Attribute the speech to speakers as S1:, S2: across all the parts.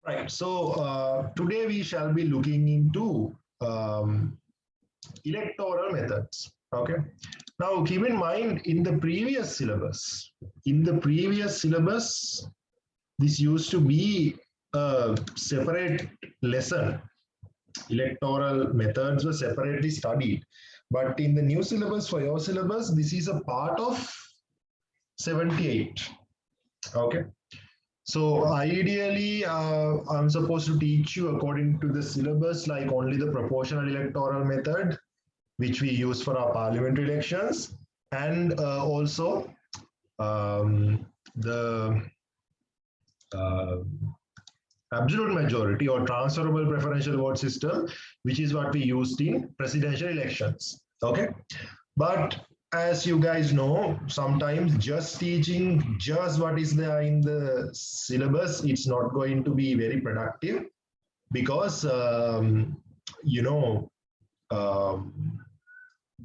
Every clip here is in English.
S1: Right. So today we shall be looking into electoral methods. Okay. Now keep in mind in the previous syllabus, this used to be a separate lesson. Electoral methods were separately studied. But in the new syllabus, for your syllabus, this is a part of 78. Okay. So ideally, I'm supposed to teach you according to the syllabus, like only the proportional electoral method, which we use for our parliamentary elections, and also the uh, absolute majority or transferable preferential vote system, which is what we used in presidential elections. Okay. But as you guys know, sometimes just teaching just what is there in the syllabus, it's not going to be very productive because, you know,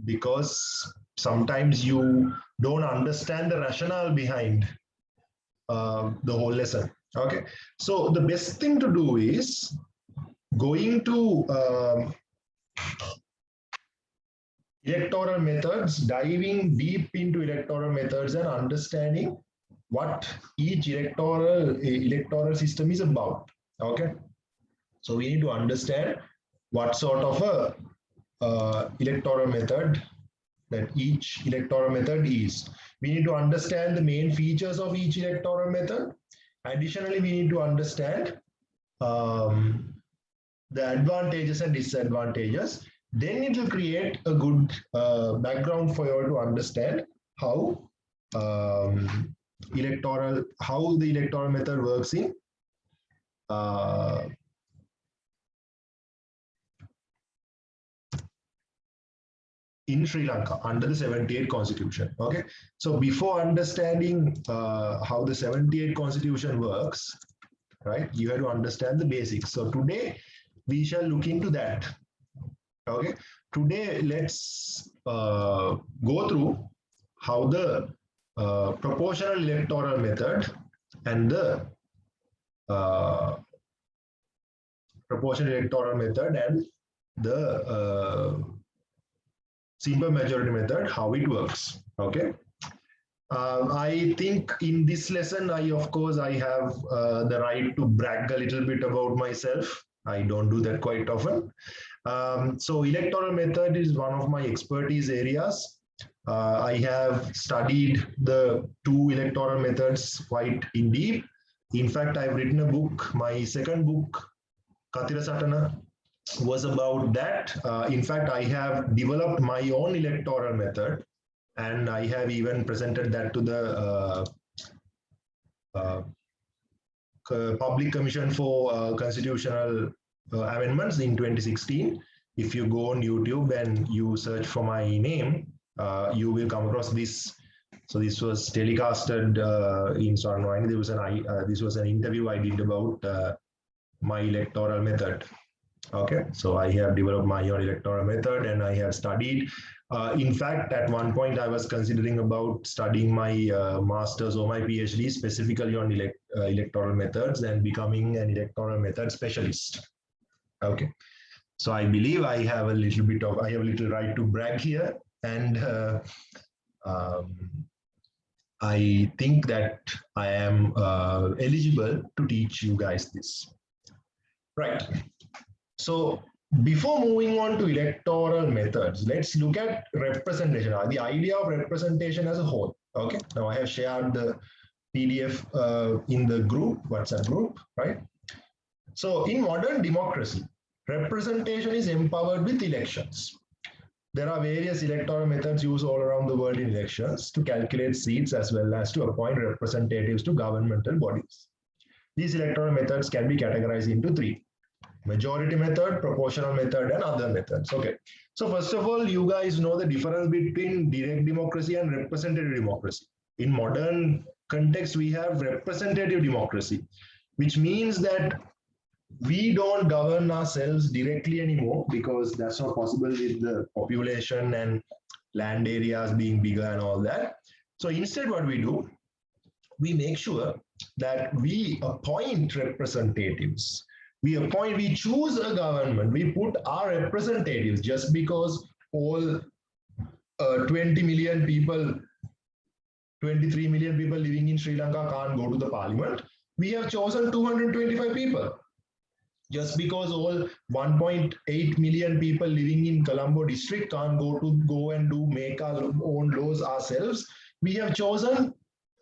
S1: because sometimes you don't understand the rationale behind the whole lesson. Okay. So the best thing to do is going to electoral methods, diving deep into electoral methods and understanding what each electoral system is about. Okay. So we need to understand what sort of a electoral method that each electoral method is. We need to understand the main features of each electoral method. Additionally, we need to understand the advantages and disadvantages. Then it will create a good background for you to understand how the electoral method works in Sri Lanka under the 78 constitution. Okay. So before understanding how the 78 constitution works, right, you have to understand the basics. So today we shall look into that. Okay. Today let's go through how the proportional electoral method and the simple majority method, how it works. Okay. I think in this lesson, I have the right to brag a little bit about myself. I don't do that quite often. So electoral method is one of my expertise areas. I have studied the two electoral methods quite in deep. In fact, I've written a book. My second book, Katira Satana, was about that. In fact, I have developed my own electoral method, and I have even presented that to the Public Commission for Constitutional Amendments in 2016. If you go on YouTube and you search for my name, you will come across this. So this was telecasted in Swarnavahini. This was an interview I did about my electoral method. Okay, so I have developed my own electoral method and I have studied. In fact, at one point I was considering about studying my master's or my PhD specifically on electoral methods and becoming an electoral method specialist. Okay, so I believe I have a little right to brag here, and I think that I am eligible to teach you guys this. Right. So before moving on to electoral methods, let's look at representation, the idea of representation as a whole. Okay, now I have shared the PDF in the group, WhatsApp group, right? So in modern democracy, representation is empowered with elections. There are various electoral methods used all around the world in elections to calculate seats as well as to appoint representatives to governmental bodies. These electoral methods can be categorized into three: majority method, proportional method, and other methods. Okay. So first of all, you guys know the difference between direct democracy and representative democracy. In modern context, we have representative democracy, which means that we don't govern ourselves directly anymore because that's not possible with the population and land areas being bigger and all that. So instead, what we do, we make sure that we appoint representatives. We choose a government, we put our representatives just because all 20 million people, 23 million people living in Sri Lanka can't go to the parliament. We have chosen 225 people. Just because all 1.8 million people living in Colombo district can't go and make our own laws ourselves, we have chosen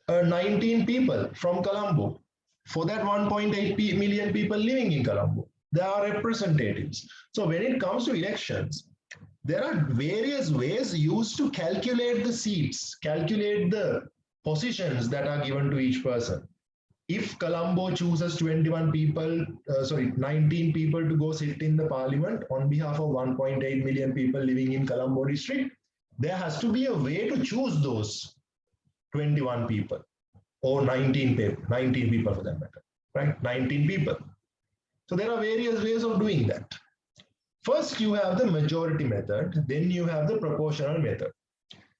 S1: 19 people from Colombo for that 1.8 million people living in Colombo. They are representatives. So when it comes to elections, there are various ways used to calculate the seats, calculate the positions that are given to each person. If Colombo chooses 19 people to go sit in the parliament on behalf of 1.8 million people living in Colombo district, there has to be a way to choose those 21 people or 19 people for that matter, right? 19 people. So there are various ways of doing that. First, you have the majority method, then you have the proportional method.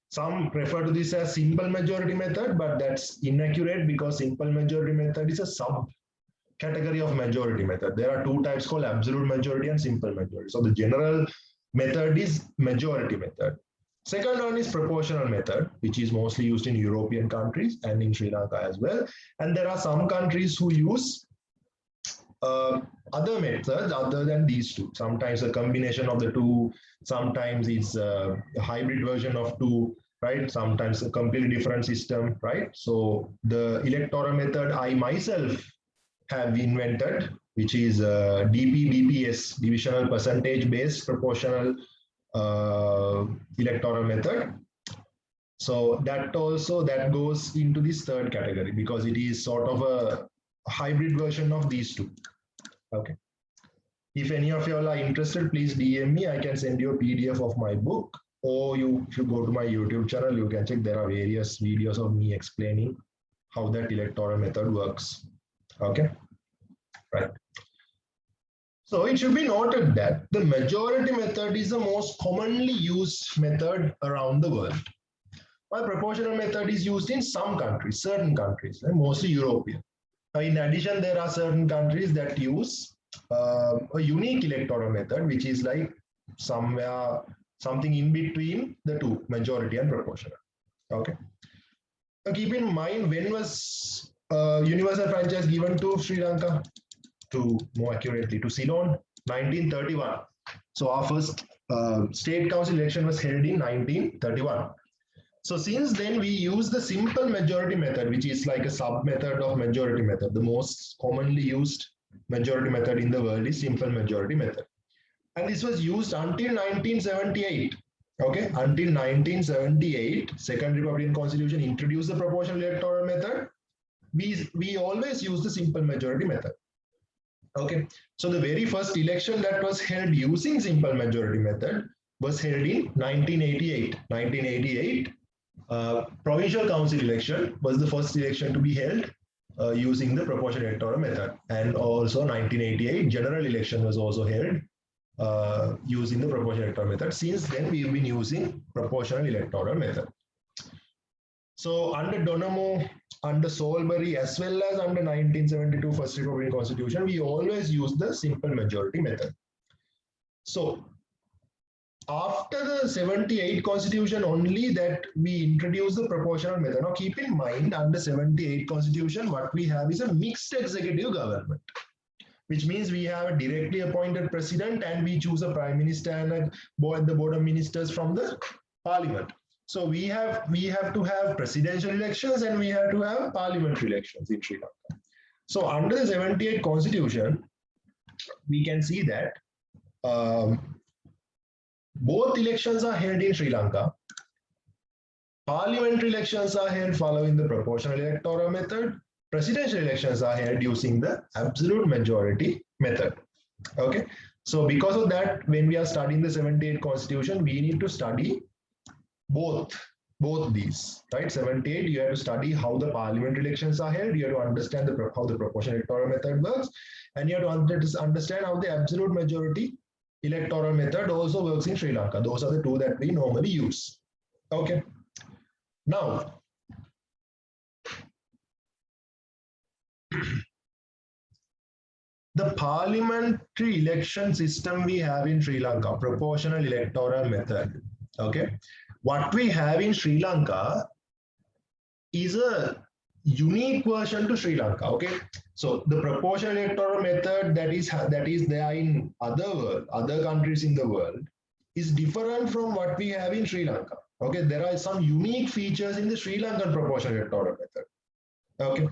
S1: Some refer to this as simple majority method, but that's inaccurate because simple majority method is a subcategory of majority method. There are two types called absolute majority and simple majority. So the general method is majority method. Second one is proportional method, which is mostly used in European countries and in Sri Lanka as well. And there are some countries who use other methods other than these two. Sometimes a combination of the two, sometimes it's a hybrid version of two, right? Sometimes a completely different system, right? So the electoral method I myself have invented, which is DPBPS, divisional percentage based proportional electoral method. So that goes into this third category because it is sort of a hybrid version of these two. Okay. If any of you all are interested, please DM me. I can send you a PDF of my book, or if you go to my YouTube channel, you can check. There are various videos of me explaining how that electoral method works. Okay, right. So it should be noted that the majority method is the most commonly used method around the world, while proportional method is used in some countries, certain countries, and mostly European. In addition, there are certain countries that use a unique electoral method, which is like something in between the two, majority and proportional. Okay. Now keep in mind, when was universal franchise given to Sri Lanka? More accurately, to Ceylon, 1931. So our first state council election was held in 1931. So since then, we use the simple majority method, which is like a sub-method of majority method. The most commonly used majority method in the world is simple majority method. And this was used until 1978. Okay, until 1978, Second Republican Constitution introduced the proportional electoral method. We always use the simple majority method. Okay, so the very first election that was held using simple majority method was held in 1988. 1988. Provincial council election was the first election to be held using the proportional electoral method, and also 1988 general election was also held using the proportional electoral method. Since then, we've been using proportional electoral method. So under Donamo, under Solberry, as well as under 1972 First Republican Constitution, we always use the simple majority method. So after the 78 Constitution only that we introduce the proportional method. Now keep in mind, under 78 Constitution, what we have is a mixed executive government, which means we have a directly appointed president and we choose a prime minister and the board of ministers from the parliament. So we have to have presidential elections and we have to have parliamentary elections in Sri Lanka. So under the 78 Constitution, we can see that both elections are held in Sri Lanka. Parliamentary elections are held following the proportional electoral method. Presidential elections are held using the absolute majority method. Okay. So because of that, when we are studying the 78 Constitution, we need to study both these, right? 78, you have to study how the parliamentary elections are held. You have to understand how the proportional electoral method works, and you have to understand how the absolute majority electoral method also works in Sri Lanka. Those are the two that we normally use. Okay. Now, the parliamentary election system we have in Sri Lanka, proportional electoral method. Okay, what we have in Sri Lanka is a unique version to Sri Lanka. Okay, so the proportional electoral method that is there in other countries in the world is different from what we have in Sri Lanka. Okay, there are some unique features in the Sri Lankan proportional electoral method. Okay.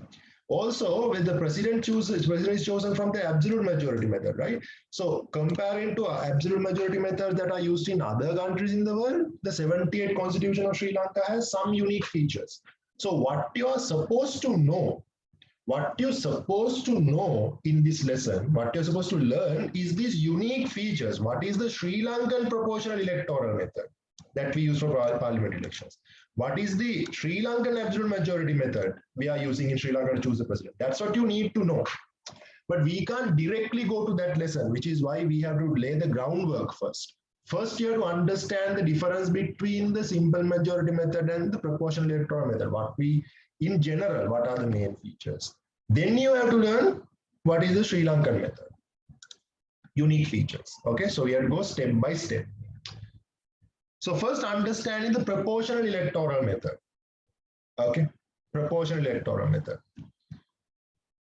S1: Also, when the president is chosen from the absolute majority method, right? So comparing to absolute majority methods that are used in other countries in the world, the 78 Constitution of Sri Lanka has some unique features. So what you are supposed to know, in this lesson, what you're supposed to learn is these unique features. What is the Sri Lankan proportional electoral method that we use for parliament elections? What is the Sri Lankan absolute majority method we are using in Sri Lanka to choose the president? That's what you need to know. But we can't directly go to that lesson, which is why we have to lay the groundwork first. First, you have to understand the difference between the simple majority method and the proportional electoral method. In general, what are the main features? Then you have to learn what is the Sri Lankan method. Unique features. Okay, so we have to go step by step. So first, understanding the proportional electoral method. Okay, proportional electoral method.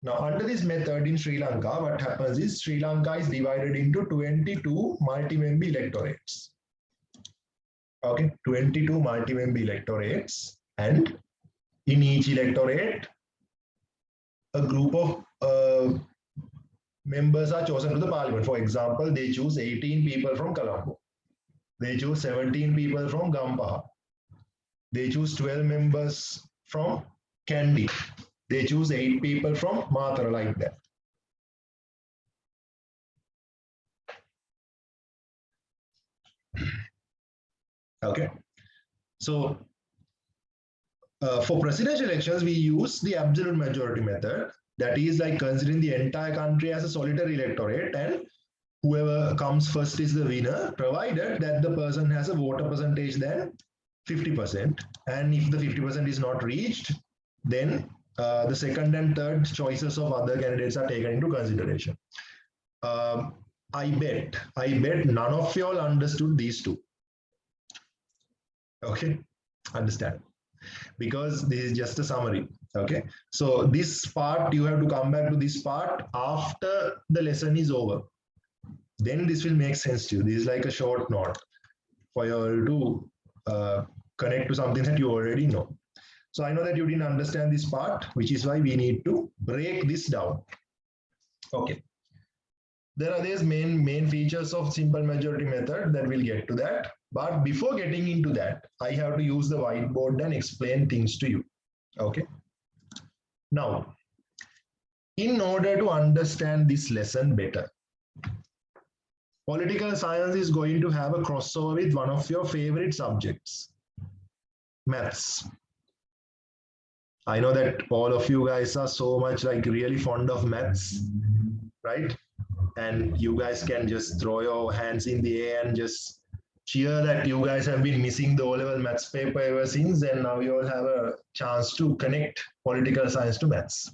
S1: Now, under this method in Sri Lanka, what happens is Sri Lanka is divided into 22 multi-member electorates. Okay, 22 multi-member electorates, and in each electorate, a group of members are chosen to the parliament. For example, they choose 18 people from Colombo. They choose 17 people from Gampaha. They choose 12 members from Kandy. They choose 8 people from Mathara, like that. Okay. So for presidential elections, we use the absolute majority method. That is like considering the entire country as a solitary electorate, and whoever comes first is the winner, provided that the person has a voter percentage than 50%. And if the 50% is not reached, then the second and third choices of other candidates are taken into consideration. I bet none of you all understood these two. Okay, understand? Because this is just a summary. Okay, so this part, you have to come back to this part after the lesson is over. Then this will make sense to you. This is like a short note for you all to connect to something that you already know. So I know that you didn't understand this part, which is why we need to break this down. Okay. There are these main features of simple majority method that we'll get to that. But before getting into that, I have to use the whiteboard and explain things to you. Okay. Now, in order to understand this lesson better, political science is going to have a crossover with one of your favorite subjects, maths. I know that all of you guys are so much like really fond of maths, right? And you guys can just throw your hands in the air and just cheer that you guys have been missing the O-level maths paper ever since, and now you all have a chance to connect political science to maths.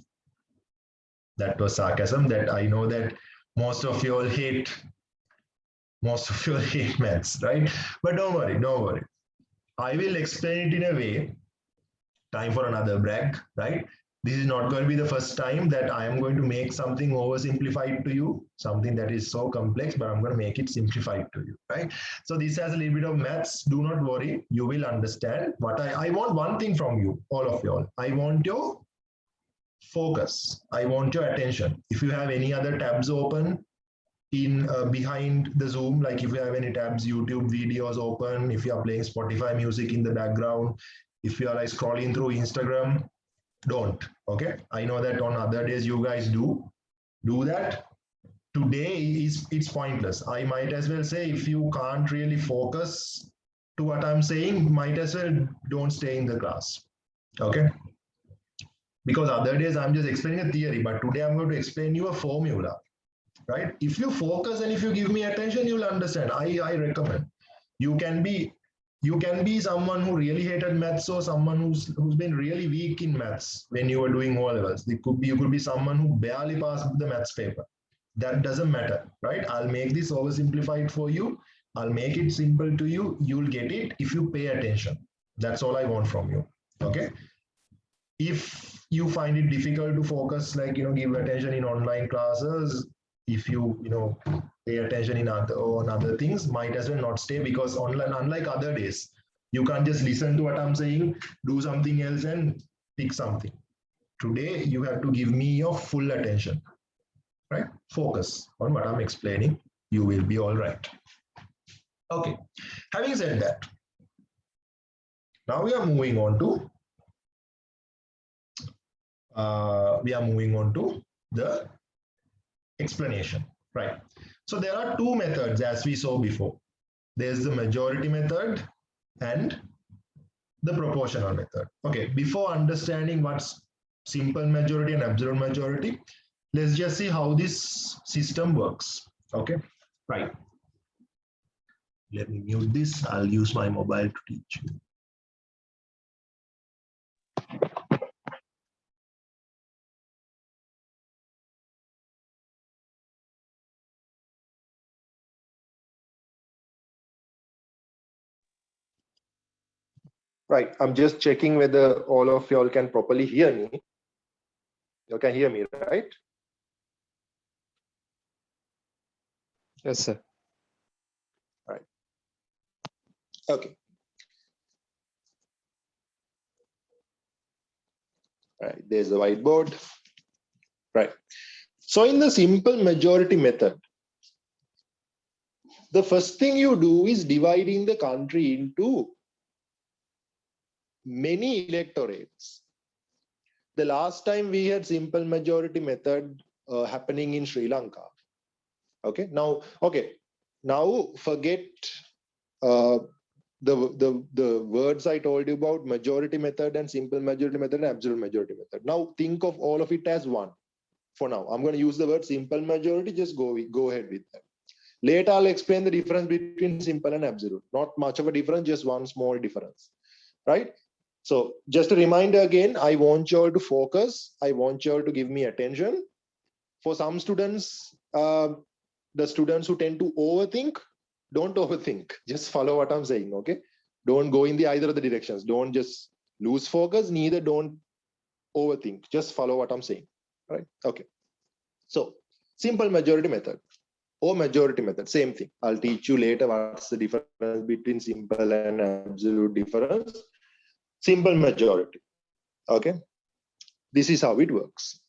S1: That was sarcasm. That I know that most of you all hate maths, right? But don't worry. I will explain it in a way. Time for another brag, right? This is not going to be the first time that I am going to make something oversimplified to you, something that is so complex, but I'm going to make it simplified to you, right? So this has a little bit of maths. Do not worry, you will understand. But I want one thing from you, all of you all. I want your focus. I want your attention. If you have any other tabs open in behind the Zoom, like if you have any tabs, YouTube videos open, if you are playing Spotify music in the background, if you are like scrolling through Instagram, don't. Okay, I know that on other days you guys do that. Today it's pointless. I might as well say, if you can't really focus to what I'm saying, might as well don't stay in the class. Okay, because other days I'm just explaining a theory, but today I'm going to explain you a formula, right? If you focus and if you give me attention, you'll understand. I recommend. You can be someone who really hated maths, or someone who's been really weak in maths when you were doing O levels. You could be someone who barely passed the maths paper. that doesn't matter, right? I'll make this oversimplified for you. I'll make it simple to you. You'll get it if you pay attention. That's all I want from you. Okay. If you find it difficult to focus, like, give attention in online classes, if you pay attention in other things, might as well not stay, because online, unlike other days, you can't just listen to what I'm saying, do something else and pick something. Today, you have to give me your full attention, right? Focus on what I'm explaining. You will be all right. Okay. Having said that, now we are moving on to the explanation, right? So there are two methods, as we saw before. There's the majority method and the proportional method. Okay, before understanding what's simple majority and absolute majority, let's just see how this system works. Okay, right. Let me mute this. I'll use my mobile to teach you. Right, I'm just checking whether all of y'all can properly hear me. You can hear me, right?
S2: Yes, sir.
S1: Right. Okay. Right, there's the whiteboard. Right. So in the simple majority method, the first thing you do is dividing the country into many electorates. The last time we had simple majority method happening in Sri Lanka. Okay, now forget the words I told you about majority method and simple majority method and absolute majority method. Now think of all of it as one. For now, I'm going to use the word simple majority. Just go ahead with that. Later, I'll explain the difference between simple and absolute. Not much of a difference, just one small difference, right? So just a reminder again, I want you all to focus. I want you all to give me attention. For some students, the students who tend to overthink, don't overthink. Just follow what I'm saying, okay? Don't go in either of the directions. Don't just lose focus, neither don't overthink. Just follow what I'm saying, right? Okay. So simple majority method or majority method, same thing. I'll teach you later what's the difference between simple and absolute difference. Simple majority, okay? This is how it works.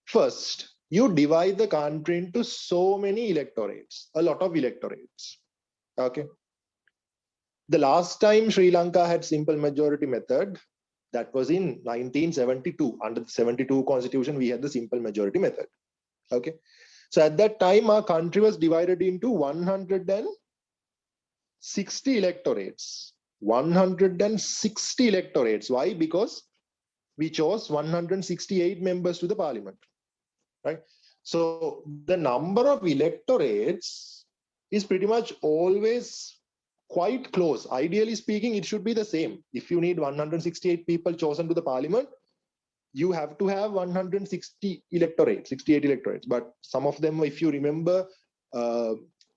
S1: First, you divide the country into so many electorates, a lot of electorates, okay? The last time Sri Lanka had simple majority method, that was in 1972. Under the 72 constitution, we had the simple majority method, okay? So at that time, our country was divided into 160 electorates. 160 electorates. Why? Because we chose 168 members to the parliament, right? So the number of electorates is pretty much always quite close. Ideally speaking, it should be the same. If you need 168 people chosen to the parliament, you have to have 160 electorates, 68 electorates. But some of them, if you remember,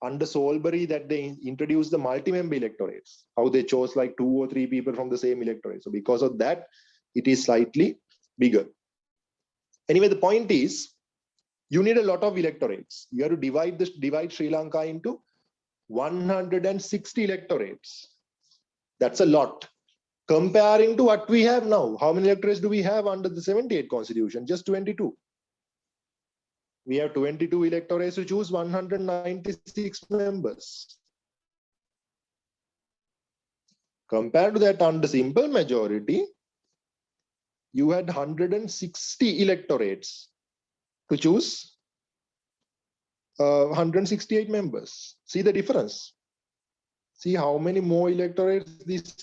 S1: under Salisbury, that they introduced the multi-member electorates, how they chose like 2 or 3 people from the same electorate. So because of that, it is slightly bigger. Anyway, the point is, you need a lot of electorates. You have to divide Sri Lanka into 160 electorates. That's a lot. Comparing to what we have now, how many electorates do we have under the 78 constitution? Just 22. We have 22 electorates to choose 196 members. Compared to that, under simple majority, you had 160 electorates to choose 168 members. See the difference. See how many more electorates this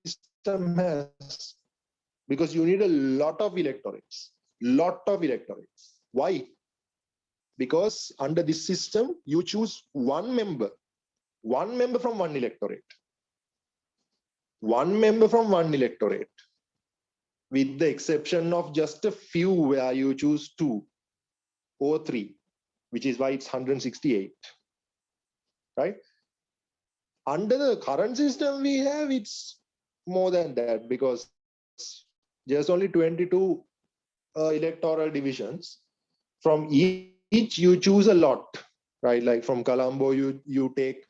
S1: system has. Because you need a lot of electorates. Why? Because under this system, you choose one member from one electorate. One member from one electorate. With the exception of just a few where you choose 2 03, which is why it's 168, right? Under the current system we have, it's more than that, because there's only 22 electoral divisions. From each you choose a lot, right? Like from Colombo you take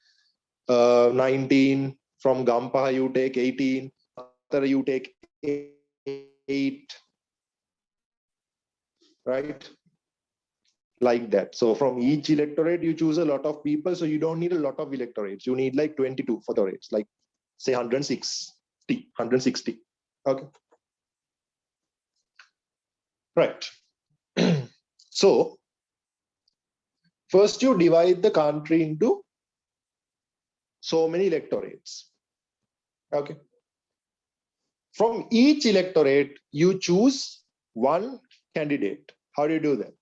S1: 19, from Gampaha you take 18, Atara you take 8, right? Like that. So from each electorate you choose a lot of people, so you don't need a lot of electorates. You need like 22 for the rates, like say 160. Okay, right. So first you divide the country into so many electorates. Okay, from each electorate you choose one candidate. How do you do that?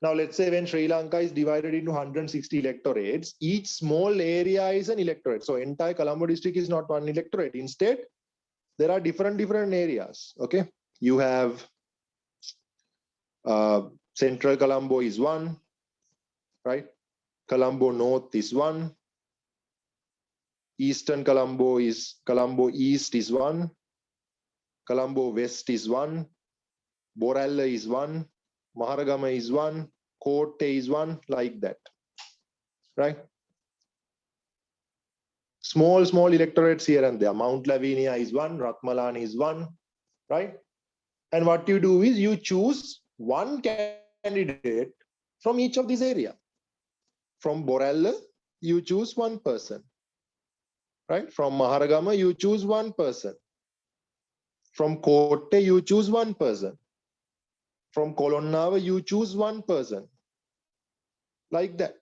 S1: Now, let's say when Sri Lanka is divided into 160 electorates, each small area is an electorate. So entire Colombo district is not one electorate. Instead, there are different areas. Okay, you have Central Colombo is one, right? Colombo North is one. Eastern Colombo East is one. Colombo West is one. Boralla is one. Maharagama is one. Kotte is one, like that, right? Small electorates here and there. Mount Lavinia is one. Ratmalan is one, right? And what you do is you choose one candidate from each of these areas. From Boralla, you choose one person, right? From Maharagama, you choose one person. From Kotte, you choose one person. From Kolonnava, you choose one person. Like that.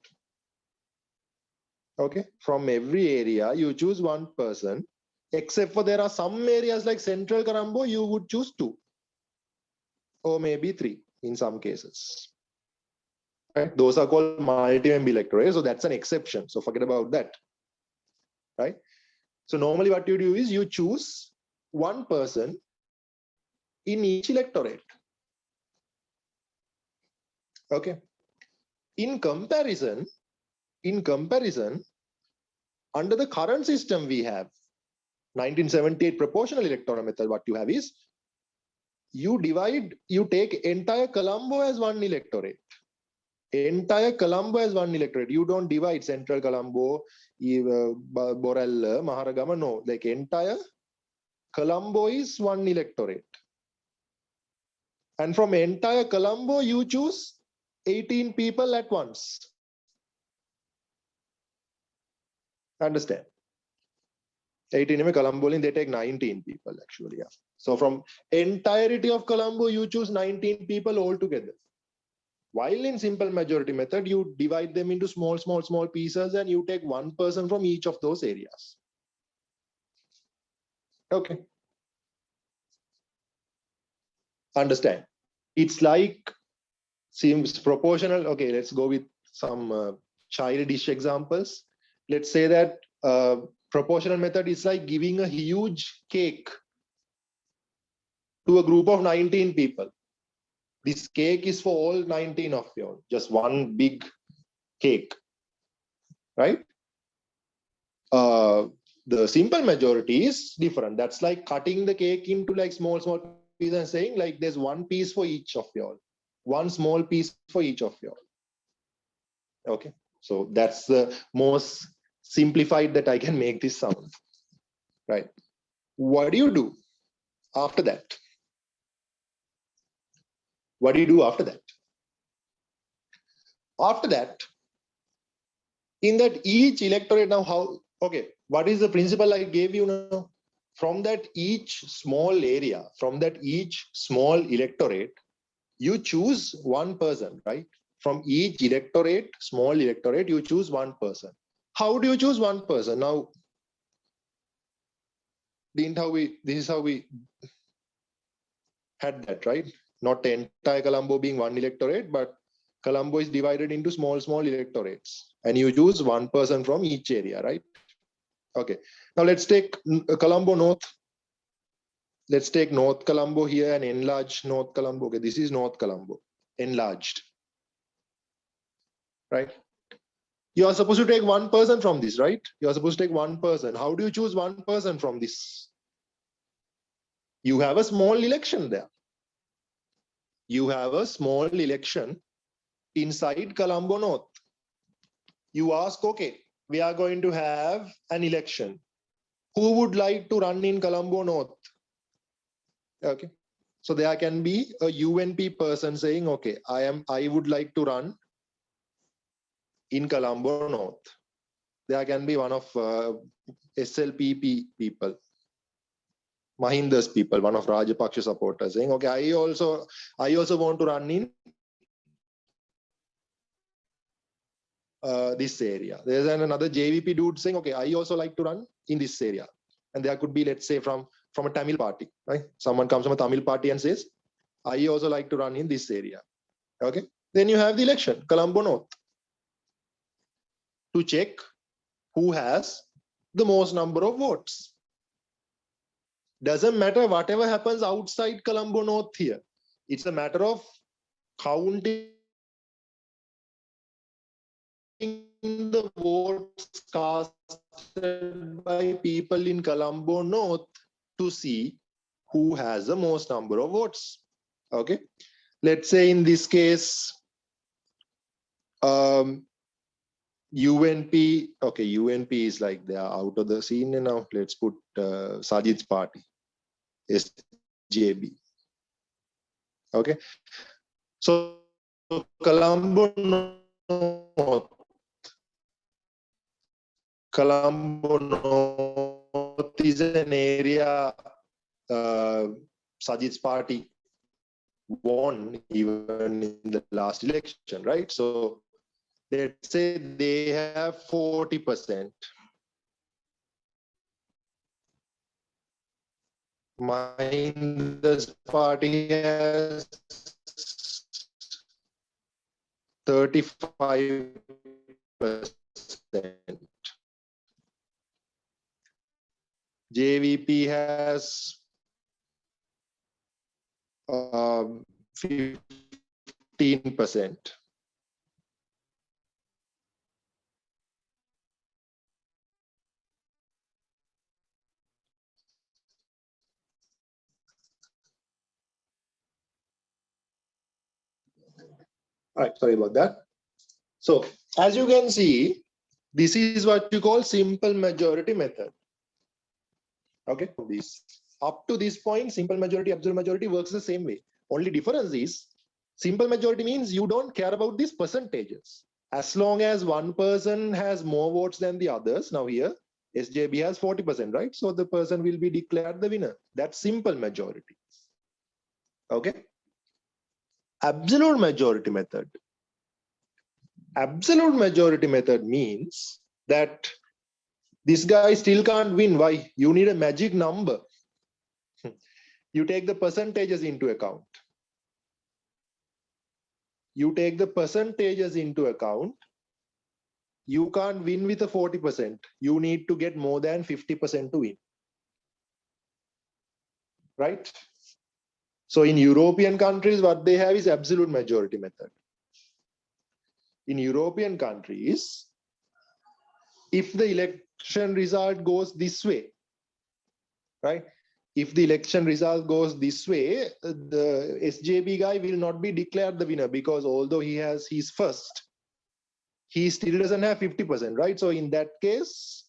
S1: Okay. From every area, you choose one person, except for there are some areas like Central Colombo, you would choose 2. Or maybe 3 in some cases. Right? Those are called multi-member electorates. So that's an exception. So forget about that. Right? So normally what you do is you choose one person in each electorate. Okay. In comparison, under the current system we have, 1978 proportional electoral method, what you have is you take entire Colombo as one electorate. Entire Colombo as one electorate. You don't divide Central Colombo, Boralla, Maharagama, no. Like entire Colombo is one electorate. And from entire Colombo, you choose 18 people at once. Understand? 18 in Colombo, they take 19 people actually. Yeah. So from entirety of Colombo, you choose 19 people altogether. While in simple majority method, you divide them into small pieces and you take one person from each of those areas. Okay. Understand? It's like seems proportional. Okay, let's go with some childish examples. Let's say that proportional method is like giving a huge cake to a group of 19 people. This cake is for all 19 of you, just one big cake, right? The simple majority is different. That's like cutting the cake into like small pieces and saying like there's one piece for each of you all, one small piece for each of you all. Okay, so that's the most simplified that I can make this sound, right? What do you do after that? What do you do after that? After that, in that each electorate now, how, okay, what is the principle I gave you now? From that each small area, from that each small electorate, you choose one person, right? From each electorate, small electorate, you choose one person. How do you choose one person? Now, this is how we had that, right? Not the entire Colombo being one electorate, but Colombo is divided into small electorates. And you choose one person from each area, right? Okay. Now let's take Colombo North. Let's take North Colombo here and enlarge North Colombo. Okay, this is North Colombo, enlarged.
S3: right? You are supposed to take one person from this, right? You are supposed to take one person. How do you choose one person from this? You have a small election there. You have a small election inside Colombo North. You ask, okay, we are going to have an election. Who would like to run in Colombo North? Okay. So there can be a UNP person saying, okay, I would like to run in Colombo North. There can be one of SLPP people, Mahinda's people, one of Rajapaksa supporters saying, okay, I also want to run in this area. There's another JVP dude saying, okay, I also like to run in this area. And there could be, let's say, from a Tamil party, right? Someone comes from a Tamil party and says, I also like to run in this area. Okay. Then you have the election, Colombo North, to check who has the most number of votes. Doesn't matter whatever happens outside Colombo North here. It's a matter of counting the votes casted by people in Colombo North to see who has the most number of votes. Okay. Let's say in this case, UNP, okay, UNP is like they are out of the scene now. Let's put Sajid's party, SJB. Okay. So Colombo North is an area Sajid's party won even in the last election, right? So let's say they have 40%. Mahinda's party has 35%. JVP has 15%. All right, sorry about that. So as you can see, this is what you call simple majority method. Okay, this up to this point, simple majority, absolute majority works the same way. Only difference is simple majority means you don't care about these percentages. As long as one person has more votes than the others, now here SJB has 40%, right? So the person will be declared the winner. That's simple majority. Okay. Absolute majority method. Absolute majority method means that this guy still can't win. Why? You need a magic number. You take the percentages into account. You take the percentages into account. You can't win with a 40%. You need to get more than 50% to win. Right? So in European countries, what they have is absolute majority method. In European countries, if the election result goes this way, right? If the election result goes this way, the SJB guy will not be declared the winner because although he's first, he still doesn't have 50%, right? So in that case,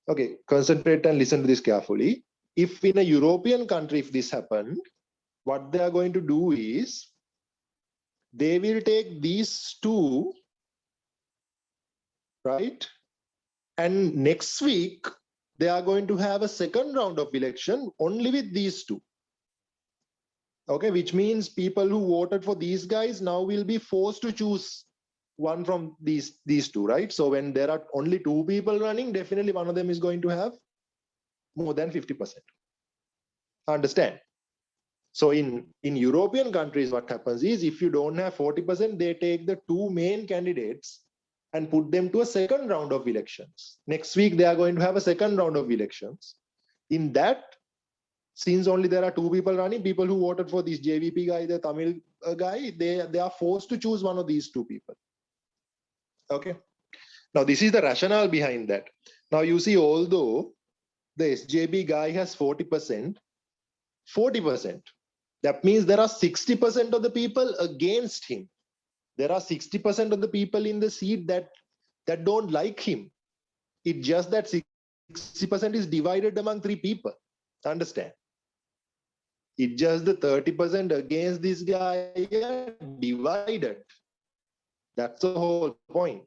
S3: okay, concentrate and listen to this carefully. If in a European country, if this happened, what they are going to do is they will take these two, right? And next week, they are going to have a second round of election only with these two. Okay, which means people who voted for these guys now will be forced to choose one from these two, right? So when there are only two people running, definitely one of them is going to have more than 50%. Understand? So in European countries, what happens is if you don't have 40%, they take the two main candidates and put them to a second round of elections. Next week, they are going to have a second round of elections. In that, since only there are two people running, people who voted for this JVP guy, the Tamil guy, they are forced to choose one of these two people. Okay. Now, this is the rationale behind that. Now, you see, although the SJB guy has 40%, that means there are 60% of the people against him. There are 60% of the people in the seat that don't like him. It's just that 60% is divided among 3 people. Understand? It's just the 30% against this guy are divided. That's the whole point.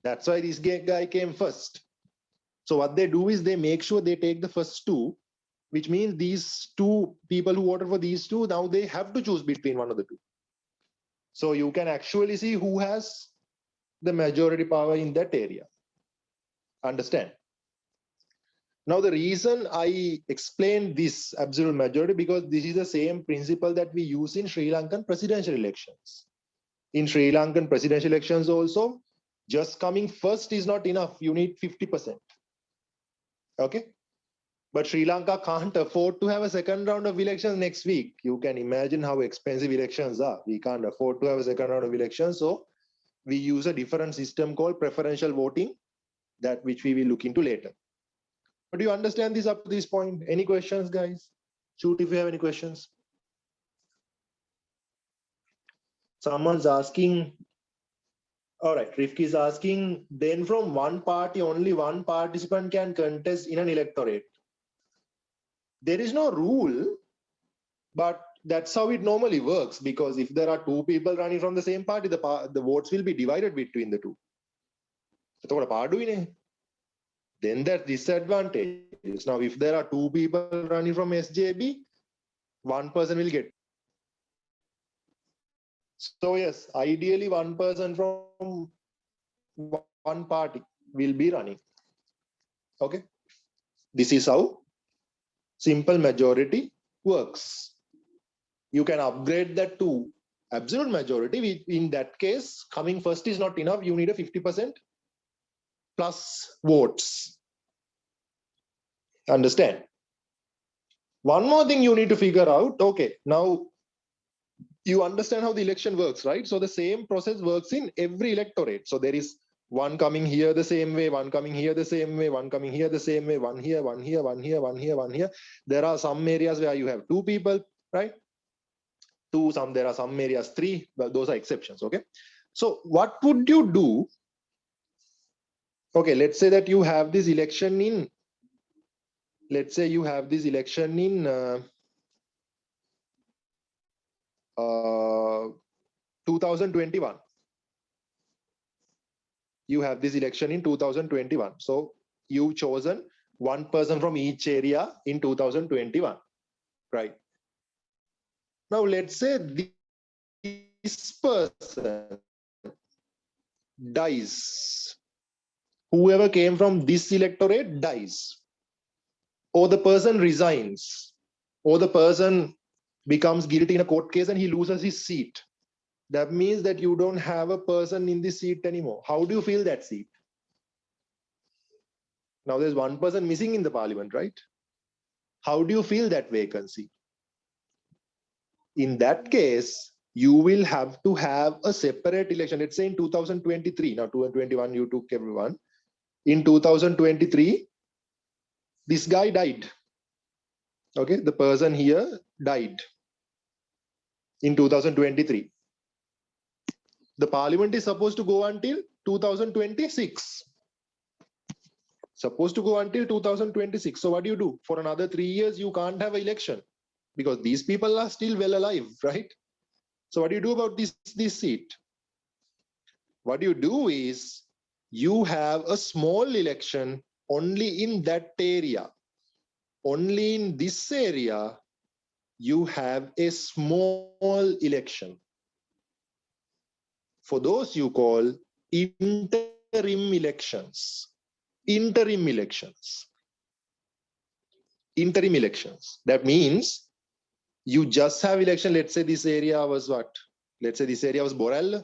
S3: That's why this guy came first. So what they do is they make sure they take the first 2, which means these 2 people who voted for these 2, now they have to choose between one of the 2. So you can actually see who has the majority power in that area. Understand? Now, the reason I explained this absolute majority, because this is the same principle that we use in Sri Lankan presidential elections. In Sri Lankan presidential elections also, just coming first is not enough. You need 50%. Okay? But Sri Lanka can't afford to have a second round of elections next week. You can imagine how expensive elections are. We can't afford to have a second round of elections. So we use a different system called preferential voting, that which we will look into later. But do you understand this up to this point? Any questions, guys? Shoot if you have any questions. Someone's asking, all right, Rifki is asking, then from one party, only one participant can contest in an electorate. There is no rule, but that's how it normally works, because if there are 2 people running from the same party, the votes will be divided between the 2. Then that disadvantage is, now if there are 2 people running from SJB, 1 person will get. So yes, ideally 1 person from one party will be running. Okay. This is how simple majority works. You can upgrade that to absolute majority. In that case, coming first is not enough. You need a 50% plus votes. Understand? One more thing you need to figure out. Okay, now you understand how the election works, right? So the same process works in every electorate. So there is one coming here the same way, one coming here the same way, one coming here the same way, one here, one here, one here, one here, one here. There are some areas where you have 2 people, right? 2, there are some areas 3, well, those are exceptions. Okay. So what would you do? Okay, let's say that you have this election in, 2021. You have this election in 2021. So you've chosen 1 person from each area in 2021, right? Now let's say this person dies. Whoever came from this electorate dies, or the person resigns, or the person becomes guilty in a court case and he loses his seat. That means that you don't have a person in this seat anymore. How do you fill that seat? Now there's 1 person missing in the parliament, right? How do you fill that vacancy? In that case, you will have to have a separate election. Let's say in 2023, now 2021 you took everyone. In 2023, this guy died. Okay, the person here died in 2023. The parliament is supposed to go until 2026. Supposed to go until 2026. So what do you do? For another 3 years, you can't have an election because these people are still well alive, right? So what do you do about this seat? What you do is you have a small election only in that area. Only in this area, you have a small election. For those you call interim elections. Interim elections. Interim elections. That means you just have election. Let's say this area was what? Let's say this area was Borella.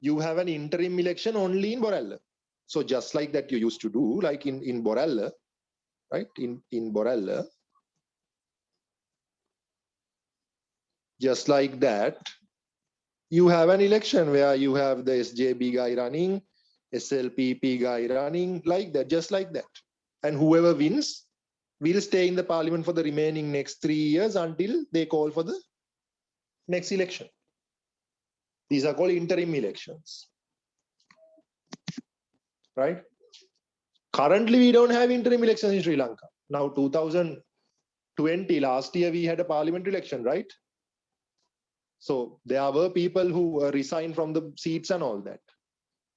S3: You have an interim election only in Borella. So just like that you used to do, like in Borella, right? In Borella, just like that, you have an election where you have the SJB guy running SLPP guy running like that, just like that. And whoever wins will stay in the parliament for the remaining next 3 years until they call for the next election. These are called interim elections. Right? Currently, we don't have interim elections in Sri Lanka. Now, 2020, last year, we had a parliament election, right? So there were people who resigned from the seats and all that.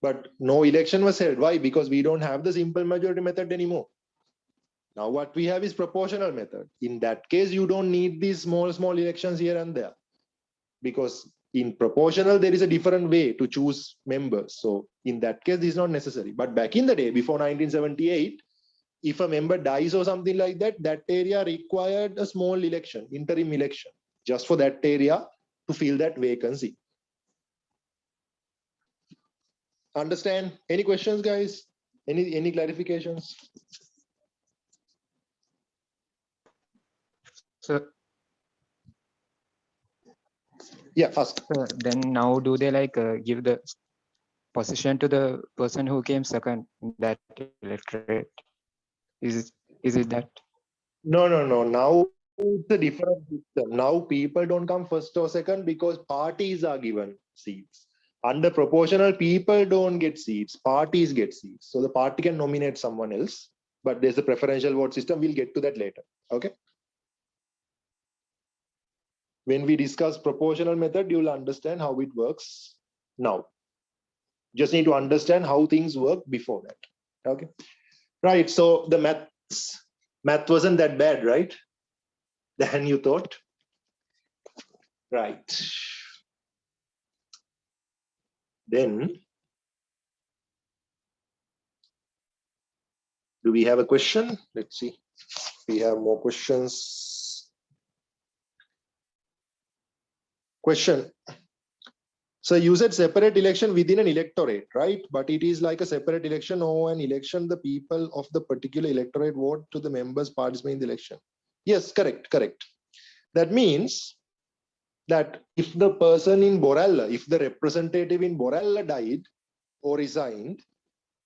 S3: But no election was held. Why? Because we don't have the simple majority method anymore. Now what we have is proportional method. In that case, you don't need these small elections here and there. Because in proportional, there is a different way to choose members. So in that case, this is not necessary. But back in the day, before 1978, if a member dies or something like that, that area required a small election, interim election, just for that area to fill that vacancy. Understand? Any questions, guys? Any clarifications?
S2: So,
S3: Yeah, ask.
S2: then now do they like give the position to the person who came second in that electorate? Is it that?
S3: No. Now it's a different system. Now people don't come first or second because parties are given seats. Under proportional, people don't get seats. Parties get seats. So the party can nominate someone else. But there's a preferential vote system. We'll get to that later. Okay. When we discuss proportional method, you'll understand how it works now. Just need to understand how things work before that. Okay. Right. So the math wasn't that bad, right? Than you thought. Right. Then, do we have a question? Let's see. We have more questions. Question. So you said separate election within an electorate, right? But it is like a separate election or an election, the people of the particular electorate vote to the members participating in the election. Yes, correct. That means that if the person in Boralla, if the representative in Boralla died or resigned,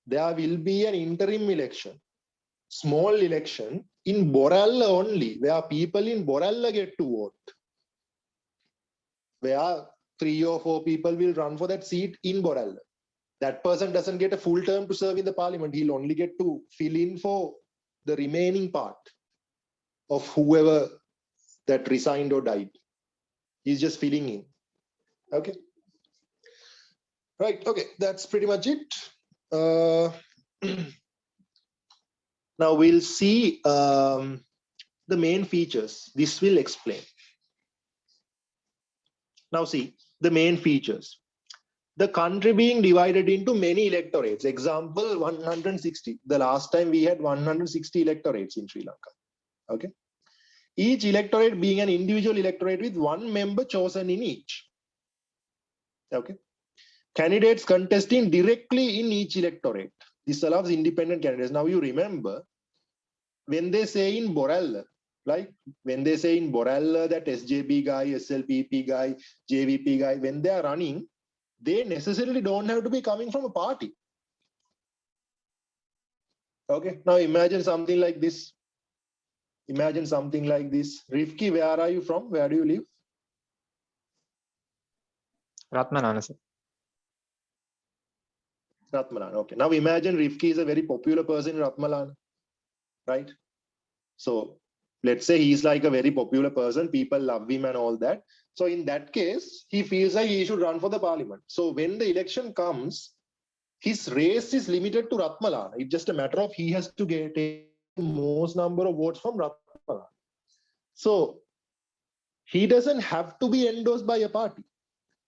S3: there will be an interim election, small election in Boralla only, where people in Boralla get to vote. Where 3 or 4 people will run for that seat in Boralla. That person doesn't get a full term to serve in the parliament. He'll only get to fill in for the remaining part of whoever that resigned or died. He's just filling in. Okay. Right. Okay. That's pretty much it. Now we'll see the main features. This will explain. Now see the main features. The country being divided into many electorates. Example 160. The last time we had 160 electorates in Sri Lanka. Okay. Each electorate being an individual electorate with one member chosen in each. Okay. Candidates contesting directly in each electorate. This allows independent candidates. Now you remember when they say in Boralla, like when they say in Boralla that SJP guy, SLPP guy, JVP guy, when they are running, they necessarily don't have to be coming from a party. Okay, now imagine something like this. Imagine something like this. Rifki, where are you from? Where do you live?
S2: Ratmalana, sir.
S3: Ratmalana. Okay. Now imagine Rifki is a very popular person in Ratmalana, right? So let's say he's like a very popular person. People love him and all that. So in that case, he feels like he should run for the parliament. So when the election comes, his race is limited to Ratmalana. It's just a matter of he has to get the most number of votes from Ratmalana. So he doesn't have to be endorsed by a party.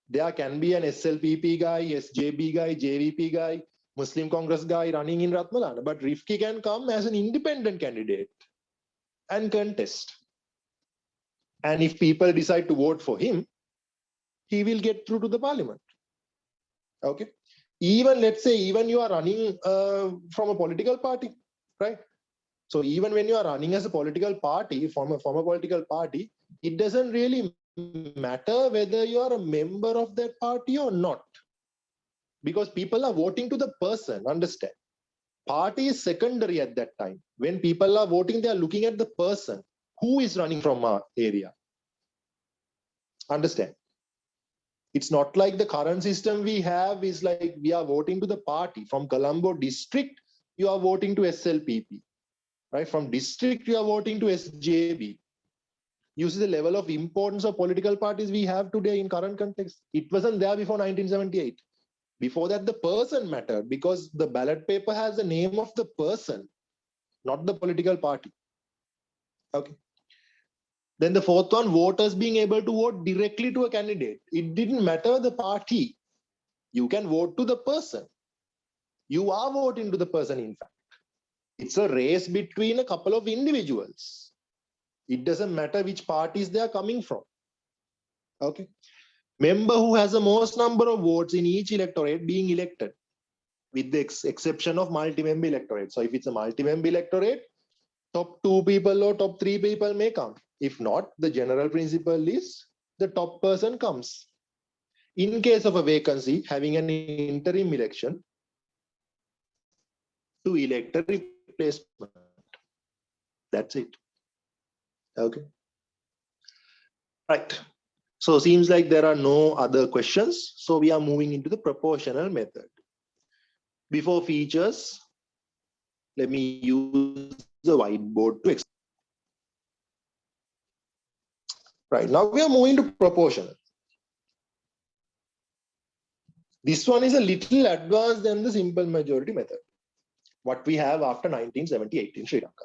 S3: There can be an SLPP guy, SJB guy, JVP guy, Muslim Congress guy running in Ratmalana. But Rifki can come as an independent candidate and contest. And if people decide to vote for him, he will get through to the parliament. Okay. Even let's say, even you are running from a political party, right? So even when you are running as a political party, from a political party, it doesn't really matter whether you are a member of that party or not. because people are voting to the person. Understand? Party is secondary at that time. When people are voting, they are looking at the person who is running from our area. Understand? It's not like the current system we have is like we are voting to the party. From Colombo district, you are voting to SLPP. Right? From district, you are voting to SJB. You see the level of importance of political parties we have today in current context. It wasn't there before 1978. Before that, the person mattered because the ballot paper has the name of the person, not the political party. Okay. Then the fourth one, voters being able to vote directly to a candidate. It didn't matter the party. You can vote to the person. You are voting to the person, in fact. It's a race between a couple of individuals. It doesn't matter which parties they are coming from. Okay. Member who has the most number of votes in each electorate being elected, with the exception of multi-member electorate. So if it's a multi-member electorate, top 2 people or top 3 people may come. If not, the general principle is the top person comes. In case of a vacancy, having an interim election to elect a replacement. That's it. Okay. Right. So seems like there are no other questions. So we are moving into the proportional method. Before features, let me use the whiteboard to explain. Right, now we are moving to proportional. This one is a little advanced than the simple majority method, what we have after 1978 in Sri Lanka.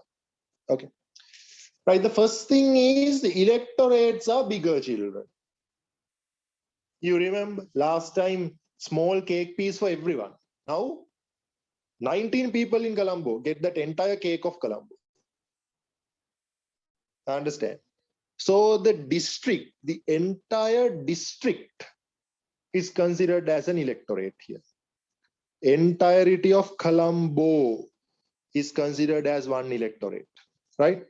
S3: Okay. Right, the first thing is the electorates are bigger children. You remember last time, small cake piece for everyone. Now, 19 people in Colombo get that entire cake of Colombo. Understand? So the district, the entire district is considered as an electorate here. Entirety of Colombo is considered as one electorate, right?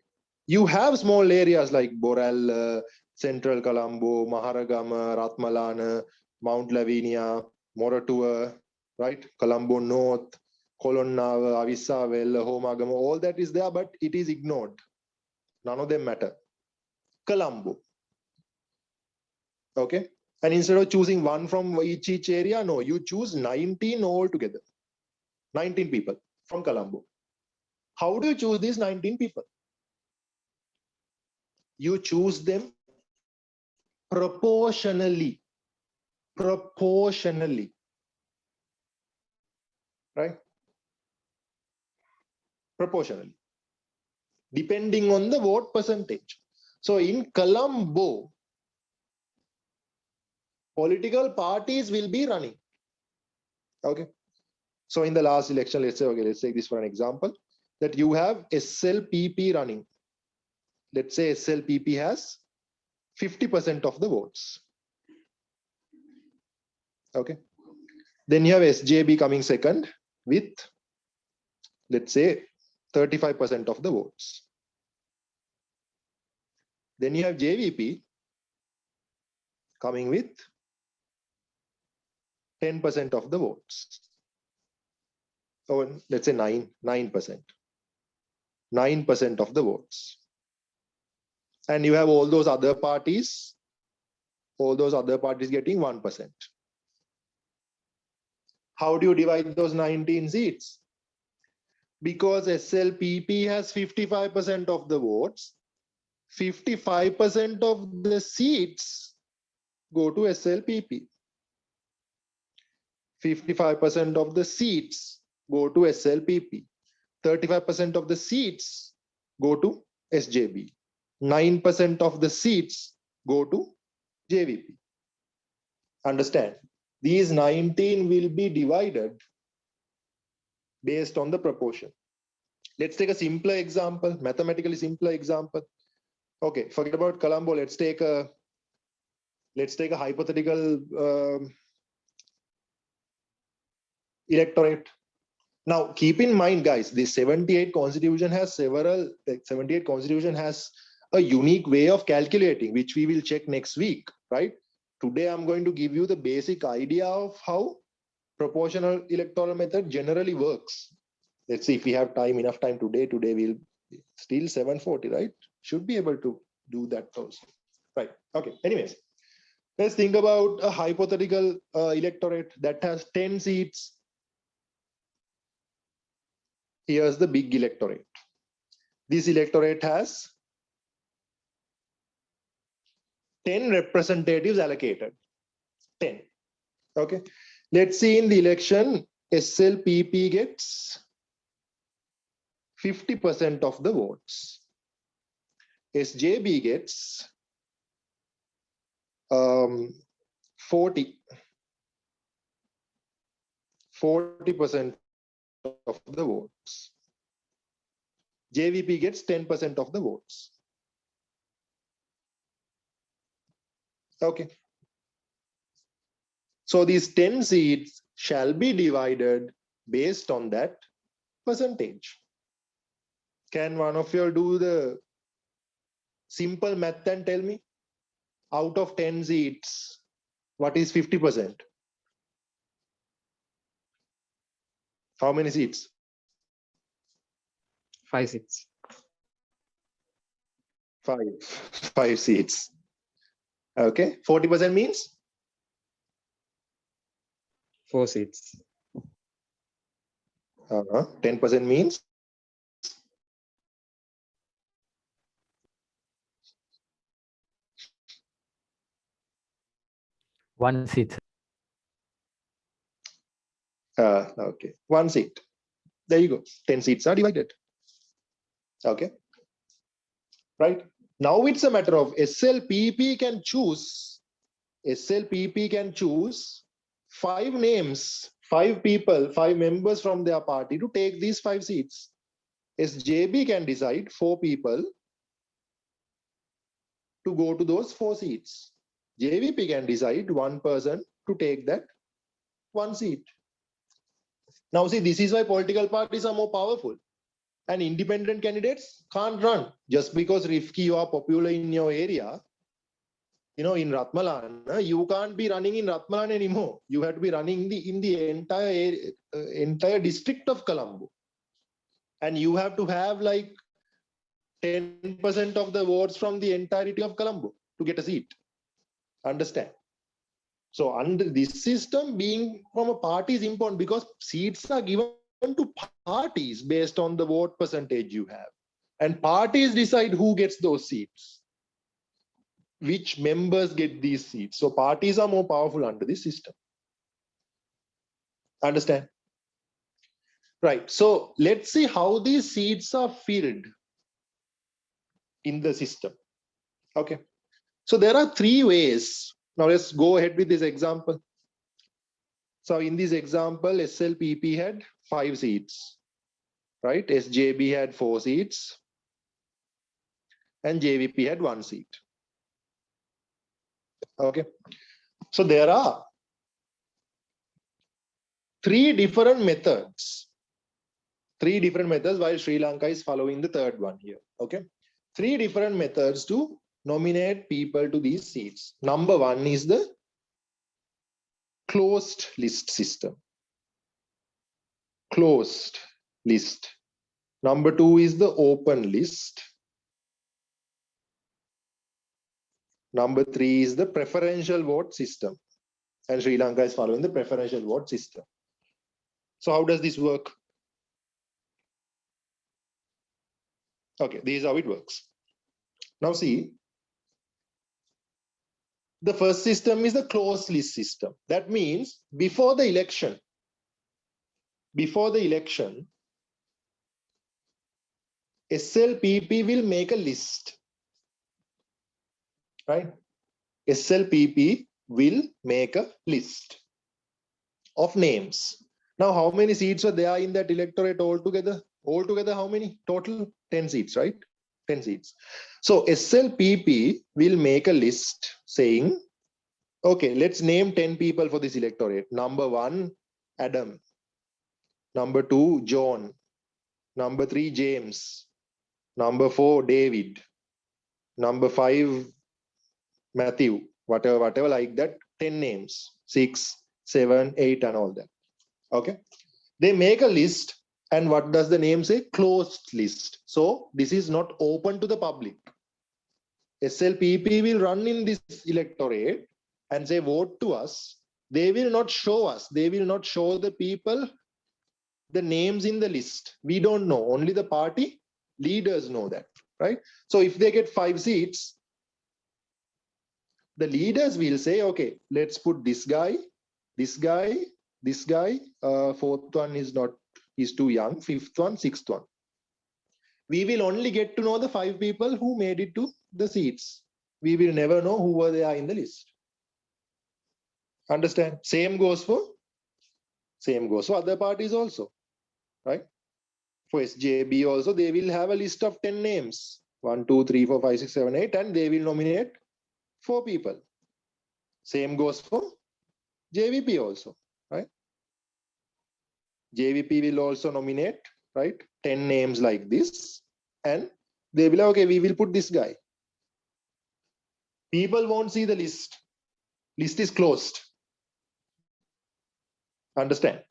S3: You have small areas like Boral, Central Colombo, Maharagama, Ratmalana, Mount Lavinia, Moratua, right? Colombo North, Colonnava, Avissavel, Homagama, all that is there, but it is ignored. None of them matter. Colombo. Okay. And instead of choosing one from each area, no, you choose 19 altogether. 19 people from Colombo. How do you choose these 19 people? You choose them proportionally. Proportionally. Right? Proportionally. Depending on the vote percentage. So in Colombo, political parties will be running. Okay. So in the last election, let's say, okay, let's take this for an example, that you have SLPP running. Let's say SLPP has 50% of the votes. Okay. Then you have SJB coming second with, let's say, 35% of the votes. Then you have JVP coming with 10% of the votes. Or let's say 9%. 9% of the votes. And you have all those other parties getting 1%. How do you divide those 19 seats? Because SLPP has 55% of the votes, 55% of the seats go to SLPP. 55% of the seats go to SLPP. 35% of the seats go to SJB. 9% of the seats go to JVP. Understand? These 19 will be divided based on the proportion. Let's take a simpler example, mathematically simpler example. Okay, forget about Colombo. Let's take a hypothetical electorate. Now, keep in mind, guys, the 78 Constitution has a unique way of calculating, which we will check next week, right? Today, I'm going to give you the basic idea of how proportional electoral method generally works. Let's see if we have enough time today. Today we'll still 7:40, right? Should be able to do that also. Right. Okay. Anyways, let's think about a hypothetical electorate that has 10 seats. Here's the big electorate. This electorate has 10 representatives allocated. 10. Okay. Let's see in the election, SLPP gets 50% of the votes. SJB gets 40% of the votes. JVP gets 10% of the votes. Okay. So these 10 seats shall be divided based on that percentage. Can one of you do the simple math and tell me? Out of 10 seats, what is 50%? How many seats?
S2: 5 seats.
S3: 5 seats. Okay. 40% means?
S2: 4 seats.
S3: 10% means?
S4: One seat.
S3: Okay. 1 seat. There you go. 10 seats are divided. Okay. Right. Now it's a matter of SLPP can choose 5 names, 5 people, 5 members from their party to take these 5 seats. SJB can decide 4 people to go to those 4 seats. JVP can decide 1 person to take that 1 seat. Now see, this is why political parties are more powerful. And independent candidates can't run. Just because Rifki, you are popular in your area, in Ratmalana, you can't be running in Ratmalana anymore. You have to be running in the entire district of Colombo. And you have to have like 10% of the votes from the entirety of Colombo to get a seat. Understand? So under this system, being from a party is important because seats are given to parties based on the vote percentage you have. And parties decide who gets those seats, which members get these seats. So parties are more powerful under this system. Understand? Right. So let's see how these seats are filled in the system. Okay. So there are 3 ways. Now let's go ahead with this example. So in this example, SLPP had 5 seats, right? SJB had 4 seats and JVP had 1 seat. Okay. So there are 3 different methods. 3 different methods while Sri Lanka is following the 3rd one here. Okay. 3 different methods to nominate people to these seats. Number 1 is the closed list system. Closed list. Number 2 is the open list. Number 3 is the preferential vote system. And Sri Lanka is following the preferential vote system. So how does this work? Okay, this is how it works. Now see, the first system is the closed list system. That means before the election, SLPP will make a list, right? SLPP will make a list of names. Now, how many seats are there in that electorate altogether? Altogether, how many? Total 10 seats, right? 10 seats. So SLPP will make a list saying, okay, let's name 10 people for this electorate. Number 1, Adam. Number 2, John. Number 3, James. Number 4, David. Number 5, Matthew. Whatever like that. 10 names. 6, 7, 8 and all that. Okay. They make a list, and what does the name say? Closed list. So this is not open to the public. SLPP will run in this electorate and say, vote to us. They will not show us. They will not show the people the names in the list. We don't know. Only the party leaders know that, right? So if they get 5 seats, the leaders will say, okay, let's put this guy, this guy, this guy. Fourth one is not, is too young. Fifth one, sixth one. We will only get to know the 5 people who made it to the seats. We will never know who were there in the list. Understand? Same goes for other parties also, right? For SJB also, they will have a list of 10 names. 1, 2, 3, 4, 5, 6, 7, 8, and they will nominate 4 people. Same goes for JVP also, right? JVP will also nominate, right, 10 names like this, and they will, okay, we will put this guy. People won't see the list. List is closed. Understand?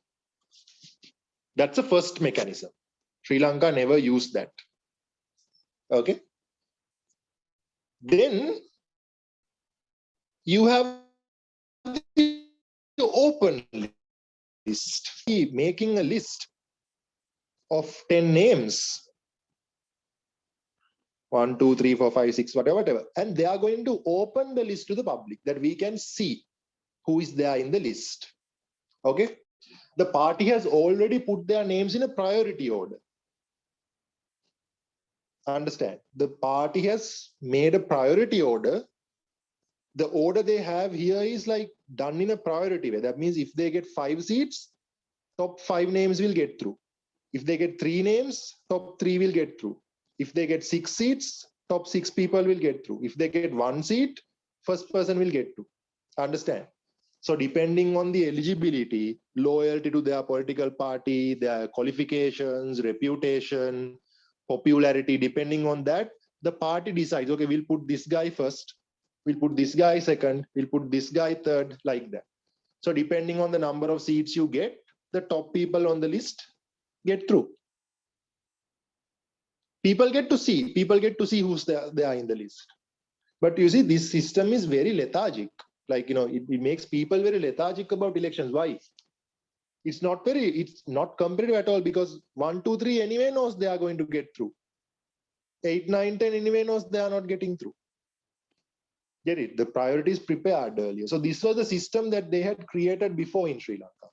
S3: That's the first mechanism. Sri Lanka never used that. Okay. Then you have the open list. Making a list of 10 names. 1, 2, 3, 4, 5, 6, whatever. And they are going to open the list to the public that we can see who is there in the list. Okay. The party has already put their names in a priority order. Understand? The party has made a priority order. The order they have here is like done in a priority way. That means if they get 5 seats, top 5 names will get through. If they get 3 names, top 3 will get through. If they get 6 seats, top 6 people will get through. If they get 1 seat, first person will get through. Understand? So depending on the eligibility, loyalty to their political party, their qualifications, reputation, popularity, depending on that, the party decides, okay, we'll put this guy first, we'll put this guy second, we'll put this guy third, like that. So depending on the number of seats you get, the top people on the list get through. People get to see who's there in the list. But you see, this system is very lethargic. Like, it makes people very lethargic about elections. Why? It's not competitive at all, because 1, 2, 3 anyway knows they are going to get through. 8, 9, 10 anyway knows they are not getting through. Get it? The priorities prepared earlier. So this was the system that they had created before in Sri Lanka.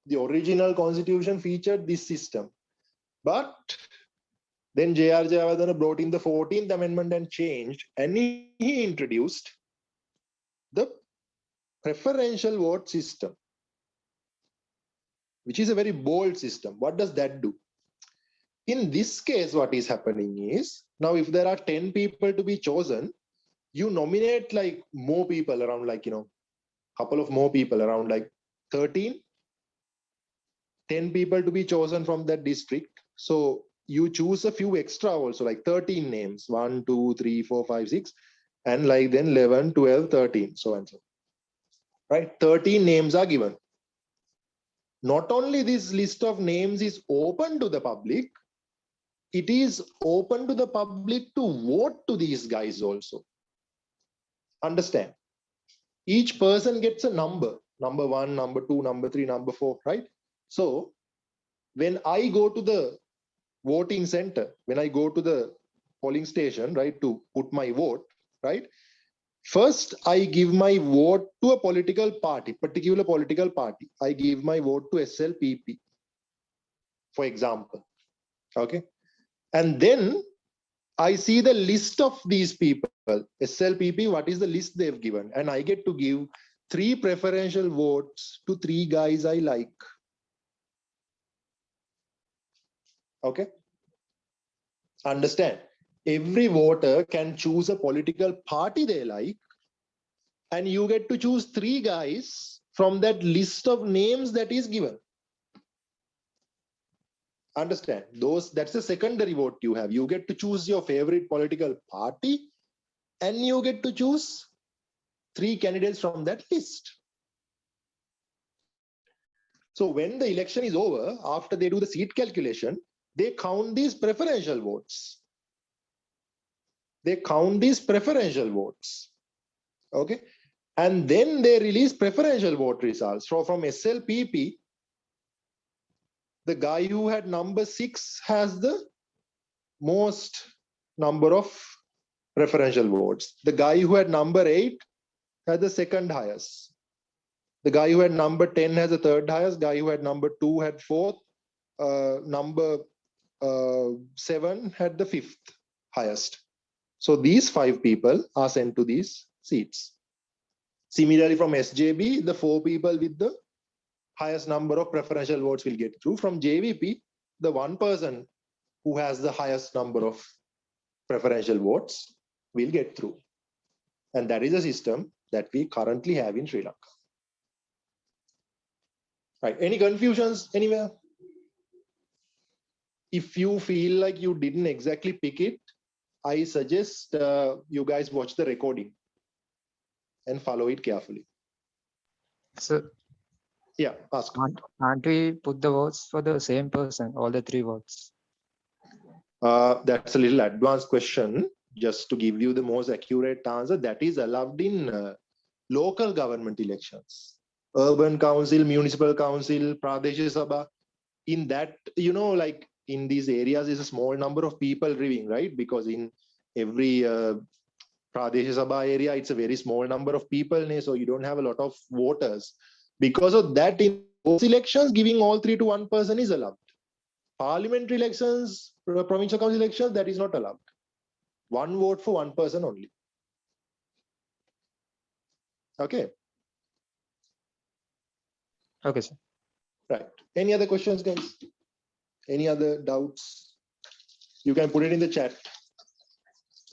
S3: The original constitution featured this system. But then J.R. Jayawardena brought in the 14th Amendment and changed, and he introduced the preferential vote system, which is a very bold system. What does that do? In this case, what is happening is, now if there are 10 people to be chosen, you nominate like more people around, like, couple of more people around, like 13, 10 people to be chosen from that district. So you choose a few extra also, like 13 names, 1, 2, 3, 4, 5, 6, and like then 11, 12, 13, so and so. Right? 13 names are given. Not only this list of names is open to the public, it is open to the public to vote to these guys also. Understand? Each person gets a number 1, number 2, number 3, number 4, right? So when I go to the voting center, when I go to the polling station, right, to put my vote, right, first I give my vote to a political party, particular political party. I give my vote to SLPP, for example. Okay. And then I see the list of these people, SLPP, what is the list they've given? And I get to give 3 preferential votes to 3 guys I like. Okay. Understand? Every voter can choose a political party they like, and you get to choose 3 guys from that list of names that is given. Understand? That's the secondary vote you have. You get to choose your favorite political party, and you get to choose 3 candidates from that list. So when the election is over, after they do the seat calculation, they count these preferential votes. They count these preferential votes. Okay. And then they release preferential vote results. So from SLPP, the guy who had number 6 has the most number of preferential votes. The guy who had number 8 had the second highest. The guy who had number 10 has the third highest. Guy who had number 2 had fourth. Number 7 had the fifth highest. So these 5 people are sent to these seats. Similarly, from SJB, the 4 people with the highest number of preferential votes will get through. From JVP, the 1 person who has the highest number of preferential votes will get through. And that is a system that we currently have in Sri Lanka. Right. Any confusions anywhere? If you feel like you didn't exactly pick it, I suggest you guys watch the recording and follow it carefully.
S2: So
S3: Yeah, ask.
S2: can't we put the votes for the same person, all the 3 votes?
S3: That's a little advanced question. Just to give you the most accurate answer, that is allowed in local government elections. Urban council, municipal council, Pradesh Sabha. In that, like in these areas is a small number of people living, right? Because in every Pradesh Sabha area, it's a very small number of people, so you don't have a lot of voters. Because of that, in those elections, giving all 3 to 1 person is allowed. Parliamentary elections, provincial council elections, that is not allowed. 1 vote for 1 person only. Okay.
S2: Okay, sir.
S3: Right. Any other questions, guys? Any other doubts? You can put it in the chat,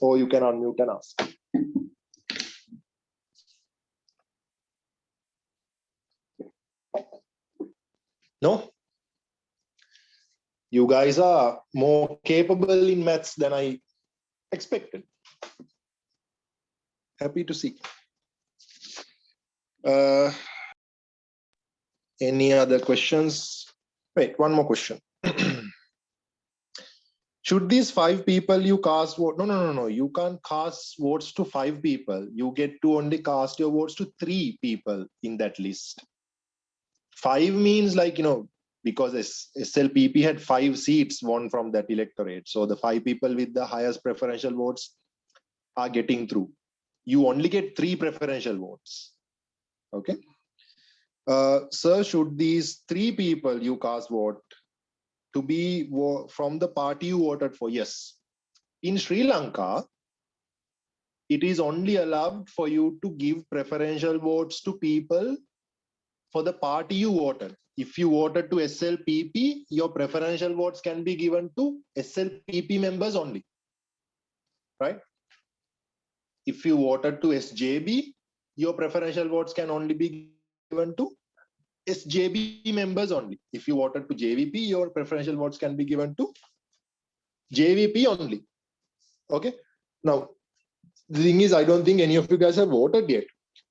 S3: or you can unmute and ask. No? You guys are more capable in maths than I expected. Happy to see. Any other questions? Wait, one more question. Should these 5 people you cast vote? No. You can't cast votes to 5 people. You get to only cast your votes to 3 people in that list. 5 means like, because SLPP had 5 seats won from that electorate. So the 5 people with the highest preferential votes are getting through. You only get 3 preferential votes. Okay. Sir, should these 3 people you cast vote to be from the party you voted for? Yes. In Sri Lanka, it is only allowed for you to give preferential votes to people for the party you voted. If you voted to SLPP, your preferential votes can be given to SLPP members only. Right? If you voted to SJB, your preferential votes can only be given to SJB members only. If you voted to JVP, your preferential votes can be given to JVP only. Okay. Now, the thing is, I don't think any of you guys have voted yet.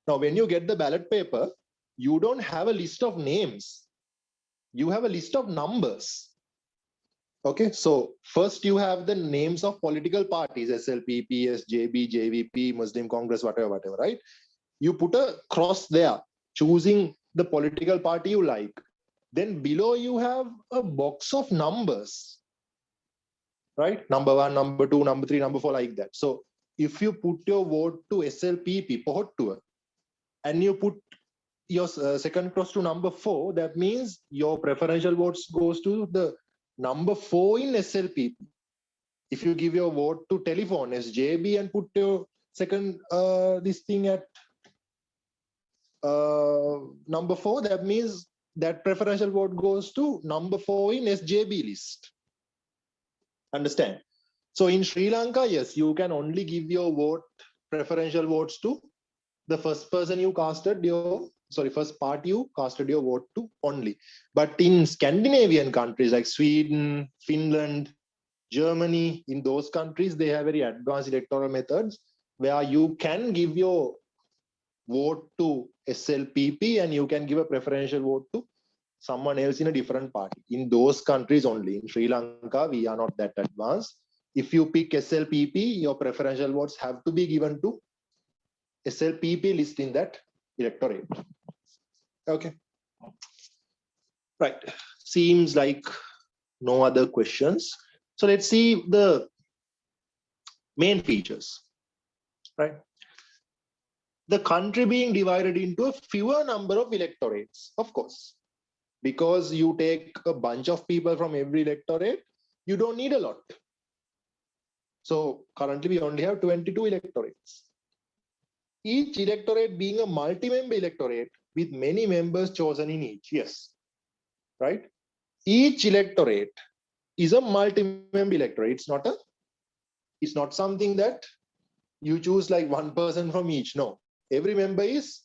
S3: Now, when you get the ballot paper, you don't have a list of names. You have a list of numbers. Okay. So first you have the names of political parties, SLPP, SJB, JVP, Muslim Congress, whatever, right? You put a cross there, choosing the political party you like. Then below you have a box of numbers, right? Number 1, number 2, number 3, number 4, like that. So if you put your vote to SLPP, and you put your second cross to number 4, that means your preferential votes goes to the number 4 in SLPP. If you give your vote to telephone, SJB, and put your second this thing at number 4, that means that preferential vote goes to number 4 in SJB list. Understand? So in Sri Lanka, yes, you can only give your vote, preferential votes to the first person you casted your, first party you casted your vote to only. But in Scandinavian countries like Sweden, Finland, Germany, in those countries, they have very advanced electoral methods where you can give your vote to SLPP and you can give a preferential vote to someone else in a different party. In those countries only. In Sri Lanka, we are not that advanced. If you pick SLPP, your preferential votes have to be given to SLPP list in that electorate. Okay. Right. Seems like no other questions. So let's see the main features. Right. The country being divided into a fewer number of electorates, of course. Because you take a bunch of people from every electorate, you don't need a lot. So currently we only have 22 electorates. Each electorate being a multi-member electorate with many members chosen in each. Yes, right? Each electorate is a multi-member electorate. It's not something that you choose like one person from each. No, every member is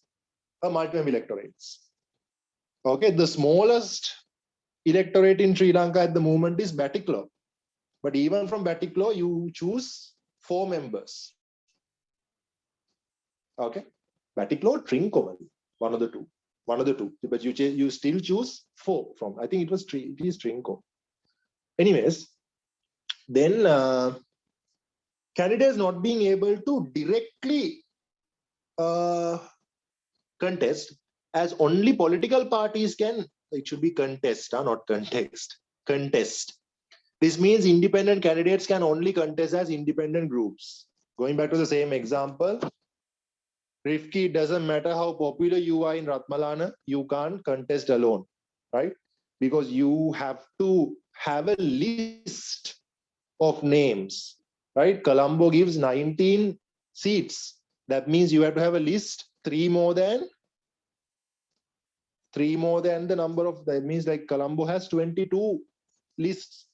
S3: a multi-member electorate. Okay, the smallest electorate in Sri Lanka at the moment is Batiklo. But even from Batiklo, you choose 4 members. Okay, Batiklo, Trincovel, one of the two. But you still choose 4 from. I think it is Trinco. Anyways, then candidates not being able to directly contest, as only political parties can. It should be contest, not context. Contest. This means independent candidates can only contest as independent groups. Going back to the same example, Rifki, it doesn't matter how popular you are in Ratmalana, you can't contest alone, right? Because you have to have a list of names, right? Colombo gives 19 seats. That means you have to have a list, 3 more than the number of, that means like Colombo has 22 lists.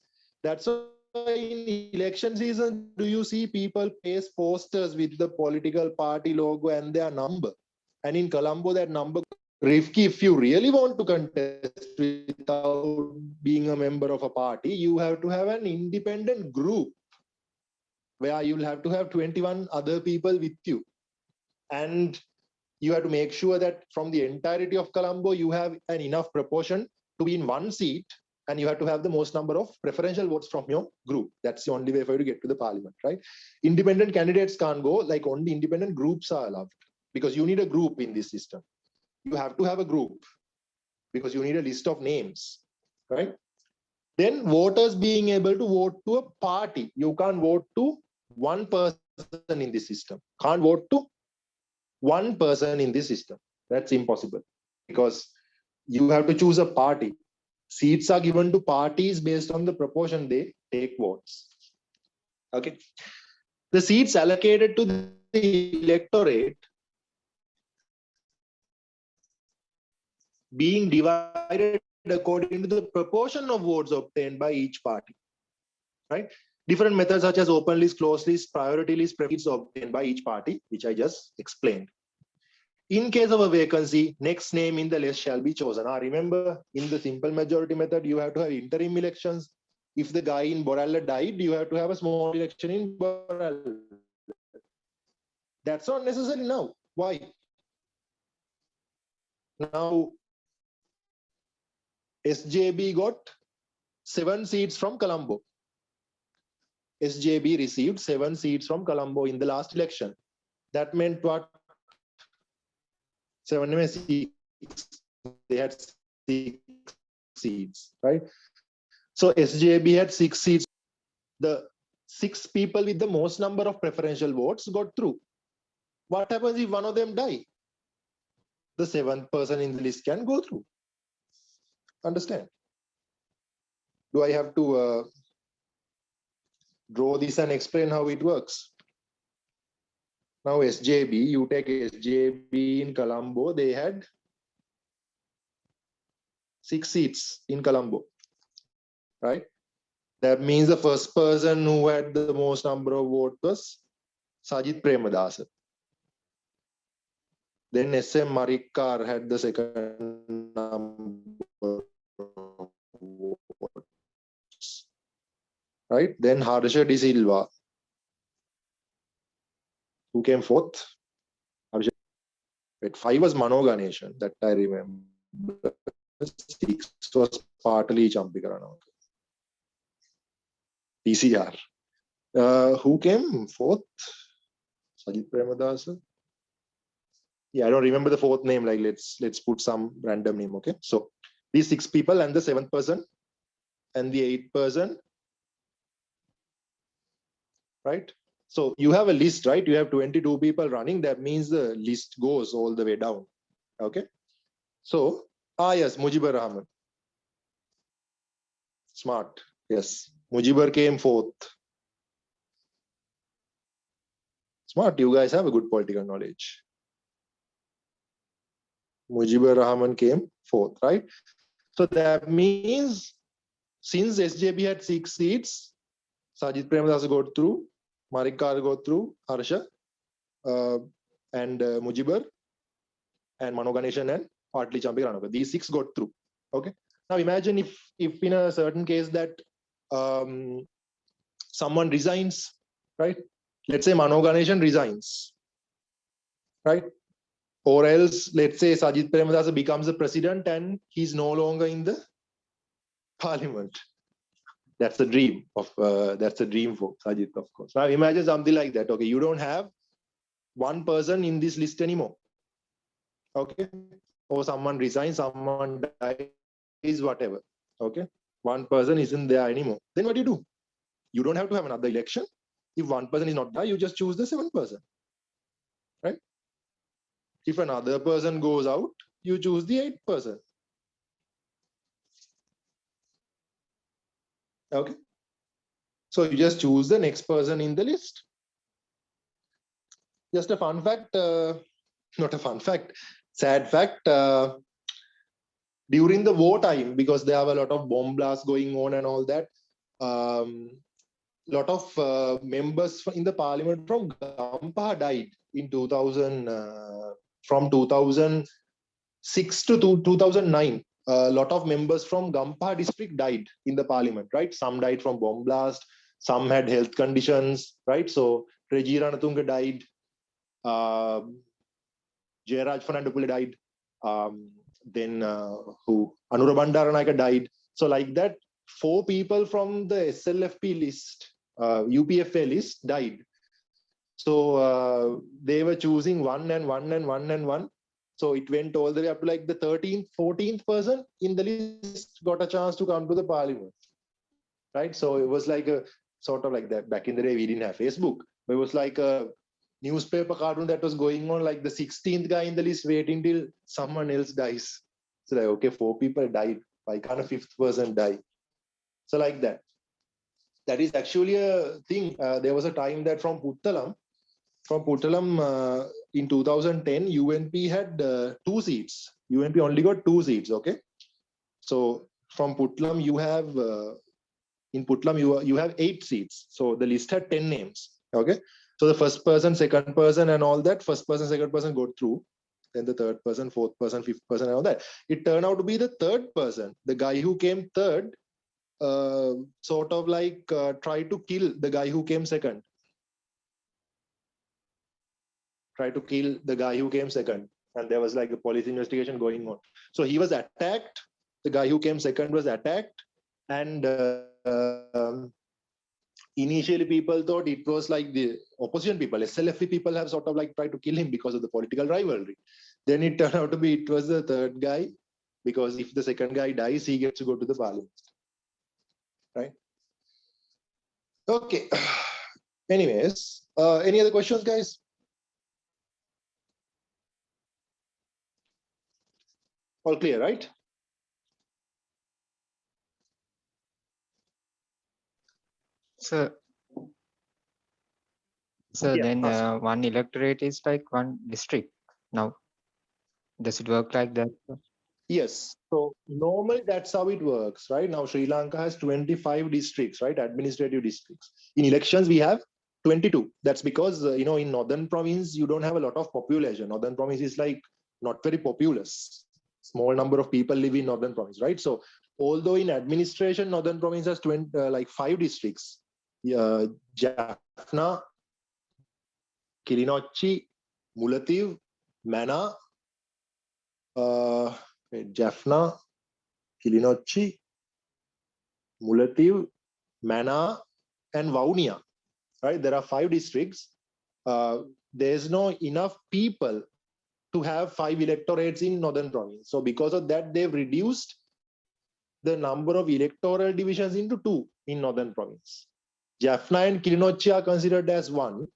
S3: That's why in election season, do you see people paste posters with the political party logo and their number? And in Colombo, that number, Rifki, if you really want to contest without being a member of a party, you have to have an independent group where you'll have to have 21 other people with you. And you have to make sure that from the entirety of Colombo, you have an enough proportion to be in one seat, and you have to have the most number of preferential votes from your group. That's the only way for you to get to the parliament, right? Independent candidates can't go, like only independent groups are allowed, because you need a group in this system. You have to have a group because you need a list of names, right? Then voters being able to vote to a party. You can't vote to one person in this system. Can't vote to one person in this system. That's impossible because you have to choose a party. Seats are given to parties based on the proportion they take votes. Okay. The seats allocated to the electorate being divided according to the proportion of votes obtained by each party. Right? Different methods such as open list, closed list, priority list, preference obtained by each party, which I just explained. In case of a vacancy, next name in the list shall be chosen. Remember, in the simple majority method, you have to have interim elections. If the guy in Boralla died, you have to have a small election in Boralla. That's not necessary now. Why? Now, SJB got 7 seats from Colombo. SJB received 7 seats from Colombo in the last election. That meant what? 7 6. They had 6 seats, right? So SJB had 6 seats. The 6 people with the most number of preferential votes got through. What happens if one of them die? The 7th person in the list can go through. Understand? Do I have to draw this and explain how it works? Now SJB, you take SJB in Colombo, they had 6 seats in Colombo, right? That means the first person who had the most number of votes was Sajith Premadasa. Then SM Marikkar had the second number of votes, right? Then Harsha De Silva, who came 4th. Wait, 5 was Mano Ganeshan, that I remember. 6 was partly jumpy. PCR. Who came fourth? Sajid Premadasa. Yeah, I don't remember the fourth name. Like let's put some random name. Okay, so these 6 people and the 7th person and the 8th person, right? So you have a list, right? You have 22 people running. That means the list goes all the way down. Okay. So yes, Mujibur Rahman. Smart. Yes, Mujibur came fourth. Smart. You guys have a good political knowledge. Mujibur Rahman came fourth, right? So that means since SJB had 6 seats, Sajid Premadasa got through, Marikar got through, Harsha, and Mujibur, and Mano Ganeshan and partly Champi Ranaka. These 6 got through. Okay. Now imagine if in a certain case that someone resigns, right? Let's say Mano Ganeshan resigns, right? Or else, let's say Sajid Premadasa becomes the president and he's no longer in the parliament. That's a dream of that's a dream for Sajid, of course. Now imagine something like that. Okay, you don't have one person in this list anymore. Okay, or someone resigns, someone dies, whatever. Okay, one person isn't there anymore. Then what do? You don't have to have another election. If one person is not there, you just choose the 7th person, right? If another person goes out, you choose the 8th person. Okay, so you just choose the next person in the list. Just a fun fact, not a fun fact, sad fact. During the war time, because there are a lot of bomb blasts going on and all that, lot of members in the parliament from Gampaha died in 2000, from 2006 to 2009. A lot of members from Gampaha district died in the parliament, right? Some died from bomb blast, some had health conditions, right? So Reji Ranatunga died, Jayaraj Fernandopoulos died, then who Anura Bandaranayake died. So like that, 4 people from the SLFP list, UPFA list died. So they were choosing one and one and one and one. So it went all the way up to like the 13th, 14th person in the list got a chance to come to the parliament, right? So it was like a sort of like that. Back in the day, we didn't have Facebook, but it was like a newspaper cartoon that was going on, like the 16th guy in the list waiting till someone else dies. So like, okay, 4 people died. Why can't a 5th person die? So like that. That is actually a thing. There was a time that from Puttalam, in 2010, UNP had 2 seats. UNP only got 2 seats. Okay, so from Puttalam you have in Puttalam you have 8 seats. So the list had 10 names. Okay, so the first person, second person, and all that. First person, second person go through. Then the third person, fourth person, fifth person, and all that. It turned out to be the third person. The guy who came third, sort of like tried to kill the guy who came second. Tried to kill the guy who came second, and there was like a police investigation going on. So he was attacked. The guy who came second was attacked, and initially people thought it was like the opposition people, SLFP people have sort of like tried to kill him because of the political rivalry. Then it turned out to be it was the third guy, because if the second guy dies, he gets to go to the parliament, right? Okay. Anyways, any other questions, guys? All clear, right?
S2: So
S3: Yeah,
S2: then
S3: ask.
S2: one electorate is like one district now. Does it work like that?
S3: Yes. So normally that's how it works, right? Now Sri Lanka has 25 districts, right? Administrative districts. In elections, we have 22. That's because, in Northern Province, you don't have a lot of population. Northern Province is like not very populous. Small number of people live in Northern Province, right? So although in administration, Northern Province has 5 districts. Jaffna, Kilinochchi, Mulativ, Mana, Jaffna, Kilinochchi, Mullaitivu, Mana, and Vaunia. Right? There are 5 districts. There's no enough people to have 5 electorates in Northern Province. So because of that, they've reduced the number of electoral divisions into 2 in Northern Province. Jaffna and Kilinochchi are considered as 1.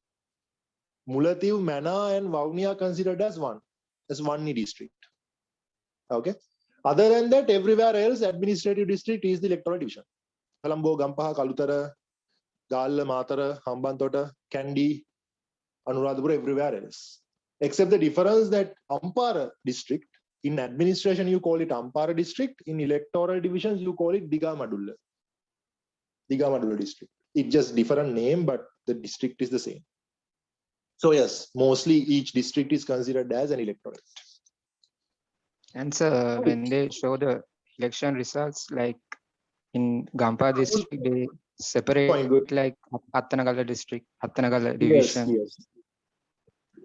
S3: Mullaitivu, Mana, and Vaunia are considered as 1 district. Okay. Other than that, everywhere else, administrative district is the electoral division. Colombo, Gampaha, Kalutara, Galla, Matara, Hambantota, Kandy, Anuradhapura, everywhere else. Except the difference that Ampara district, in administration you call it Ampara district, in electoral divisions you call it Digamadulla district. It's just different name, but the district is the same. So yes, mostly each district is considered as an electorate.
S2: And so when they show the election results, like in Gampa district, they separate like Attanagala district, Attanagala division.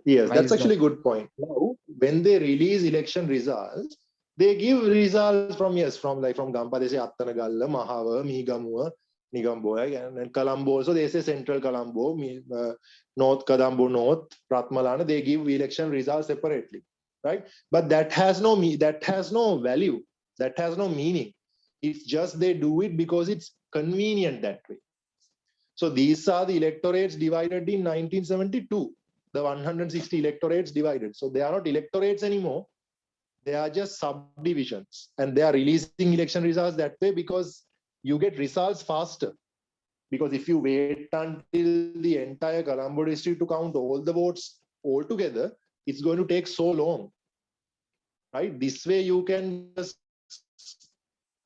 S3: Yes, that's actually a good point. Now, when they release election results, they give results from Gampa, they say Attanagala, Mahava, Migamuwa, Nigamboa, and Colombo. Also, they say Central Colombo, North Colombo, North, Ratmalana. They give election results separately, right? But that has no value. That has no meaning. It's just they do it because it's convenient that way. So these are the electorates divided in 1972. The 160 electorates divided. So they are not electorates anymore. They are just subdivisions. And they are releasing election results that way because you get results faster. Because if you wait until the entire Colombo district to count all the votes all together, it's going to take so long. Right? This way you can just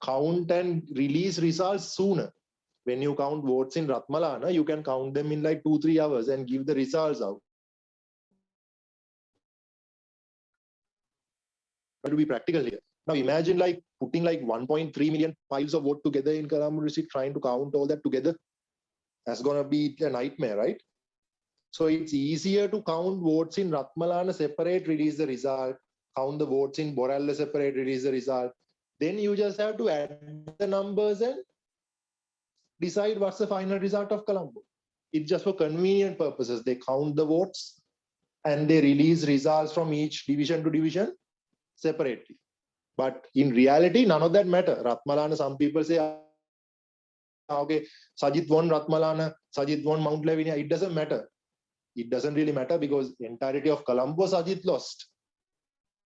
S3: count and release results sooner. When you count votes in Ratmalana, you can count them in like 2-3 hours and give the results out. To be practical here. Now imagine like putting like 1.3 million piles of vote together in Colombo district, trying to count all that together. That's gonna be a nightmare, right? So it's easier to count votes in Ratmalana separate, release the result. Count the votes in Boralla separate, release the result. Then you just have to add the numbers and decide what's the final result of Colombo. It's just for convenient purposes. They count the votes and they release results from each division to division separately. But in reality, none of that matter. Ratmalana, some people say, okay, Sajid won Ratmalana, Sajid won Mount Lavinia. It doesn't matter. It doesn't really matter because the entirety of Colombo, Sajid lost.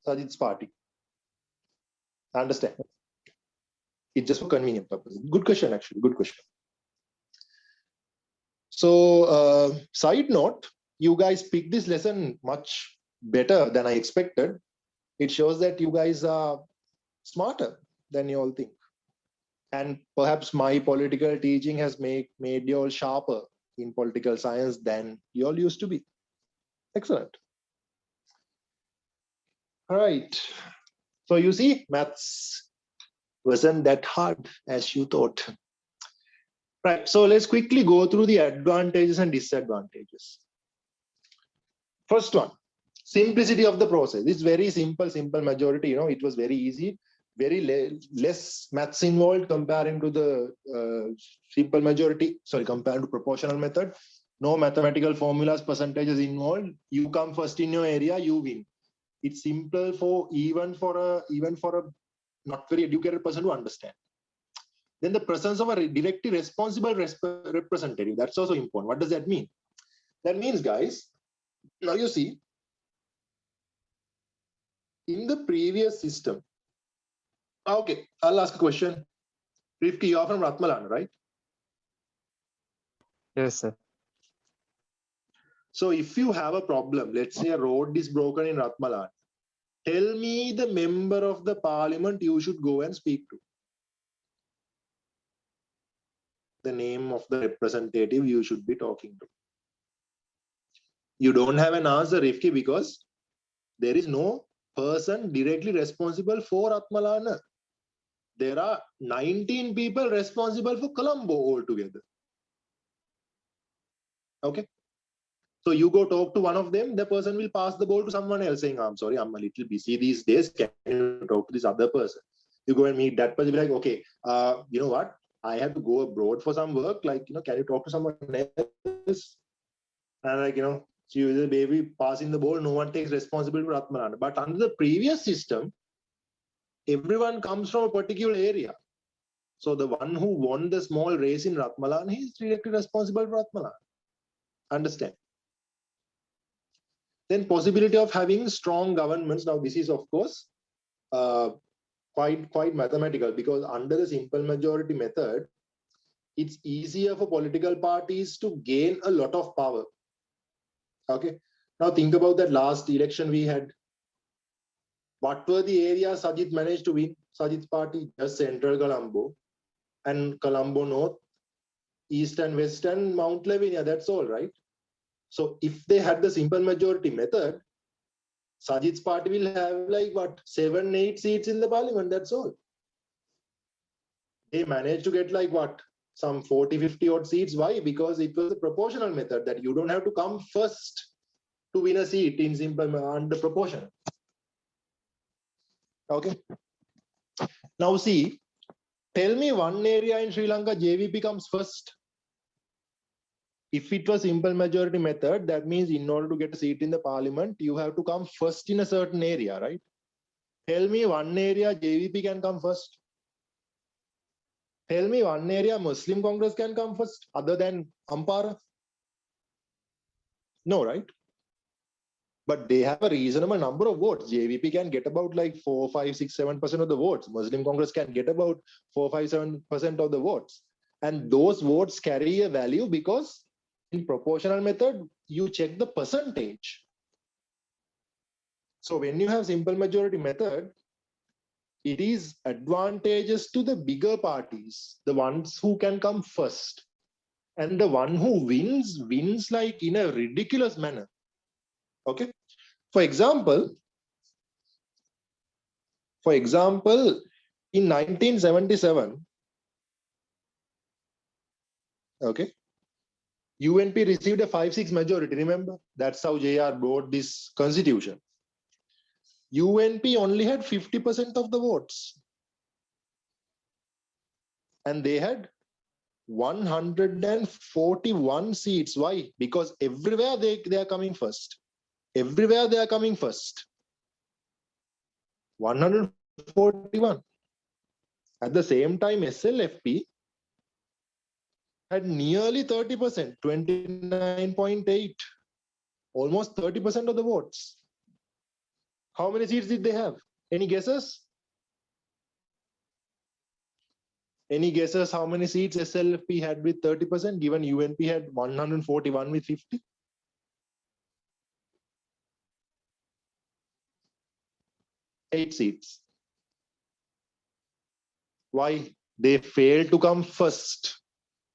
S3: Sajid's party. Understand? It's just for convenient purposes. Good question, actually. Good question. So, side note, you guys picked this lesson much better than I expected. It shows that you guys are smarter than you all think. And perhaps my political teaching has made you all sharper in political science than you all used to be. Excellent. All right. So you see, maths wasn't that hard as you thought. Right. So let's quickly go through the advantages and disadvantages. First one, simplicity of the process. It's very simple majority. It was very easy. Very less maths involved comparing to the simple majority, compared to proportional method. No mathematical formulas, percentages involved. You come first in your area, you win. It's simple for even for a not very educated person to understand. Then the presence of a directly responsible representative. That's also important. What does that mean? That means, guys, now you see, in the previous system, okay, I'll ask a question. Rifki, you're from Ratmalana, right?
S2: Yes, sir.
S3: So if you have a problem, let's say a road is broken in Ratmalana, tell me the member of the parliament you should go and speak to. The name of the representative you should be talking to. You don't have an answer, Rifki, because there is no person directly responsible for Ratmalana. There are 19 people responsible for Colombo altogether. Okay. So you go talk to one of them, the person will pass the ball to someone else saying, I'm sorry, I'm a little busy these days. Can you talk to this other person? You go and meet that person, be like, okay, you know what? I have to go abroad for some work. Like, can you talk to someone else? And like, she was a baby passing the ball. No one takes responsibility for Ratmalana. But under the previous system, everyone comes from a particular area. So the one who won the small race in Ratmalan, he is directly responsible for Ratmalan. Understand? Then possibility of having strong governments. Now this is of course quite mathematical, because under the simple majority method, it's easier for political parties to gain a lot of power. Okay. Now think about that last election we had. What were the areas Sajid managed to win? Sajid's party, just central Colombo and Colombo North, East and West and Mount Lavinia. That's all, right? So if they had the simple majority method, Sajid's party will have like what, 7-8 seats in the parliament. That's all. They managed to get like what, some 40-50 odd seats. Why? Because it was a proportional method, that you don't have to come first to win a seat in simple under proportion. Okay. Now see, tell me one area in Sri Lanka JVP comes first. If it was simple majority method, that means in order to get a seat in the parliament, you have to come first in a certain area, right? Tell me one area JVP can come first. Tell me one area Muslim Congress can come first, other than Ampara. No, right? But they have a reasonable number of votes. JVP can get about like 4, 5, 6, 7% of the votes. Muslim Congress can get about 4, 5, 7% of the votes. And those votes carry a value because in proportional method, you check the percentage. So when you have simple majority method, it is advantageous to the bigger parties, the ones who can come first. And the one who wins like in a ridiculous manner. Okay. For example, in 1977, okay, UNP received a 5-6 majority, remember? That's how JR brought this constitution. UNP only had 50% of the votes. And they had 141 seats. Why? Because everywhere they are coming first. Everywhere they are coming first. 141. At the same time, SLFP had nearly 30%, 29.8, almost 30% of the votes. How many seats did they have? Any guesses? Any guesses how many seats SLFP had with 30%, given UNP had 141 with 50? Eight seats. Why? They failed to come first.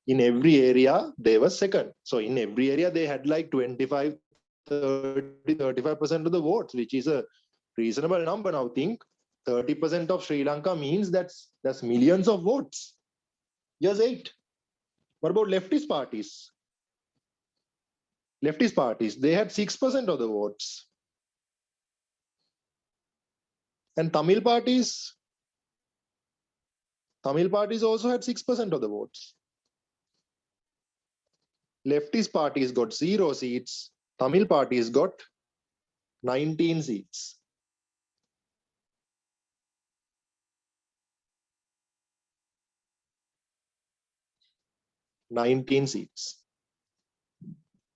S3: In every area, they were second. So in every area, they had like 25, 30, 35% of the votes, which is a reasonable number. Now think 30% of Sri Lanka means that's millions of votes. Just 8. What about leftist parties? Leftist parties, they had 6% of the votes. And Tamil parties also had 6% of the votes. Leftist parties got 0 seats. Tamil parties got 19 seats.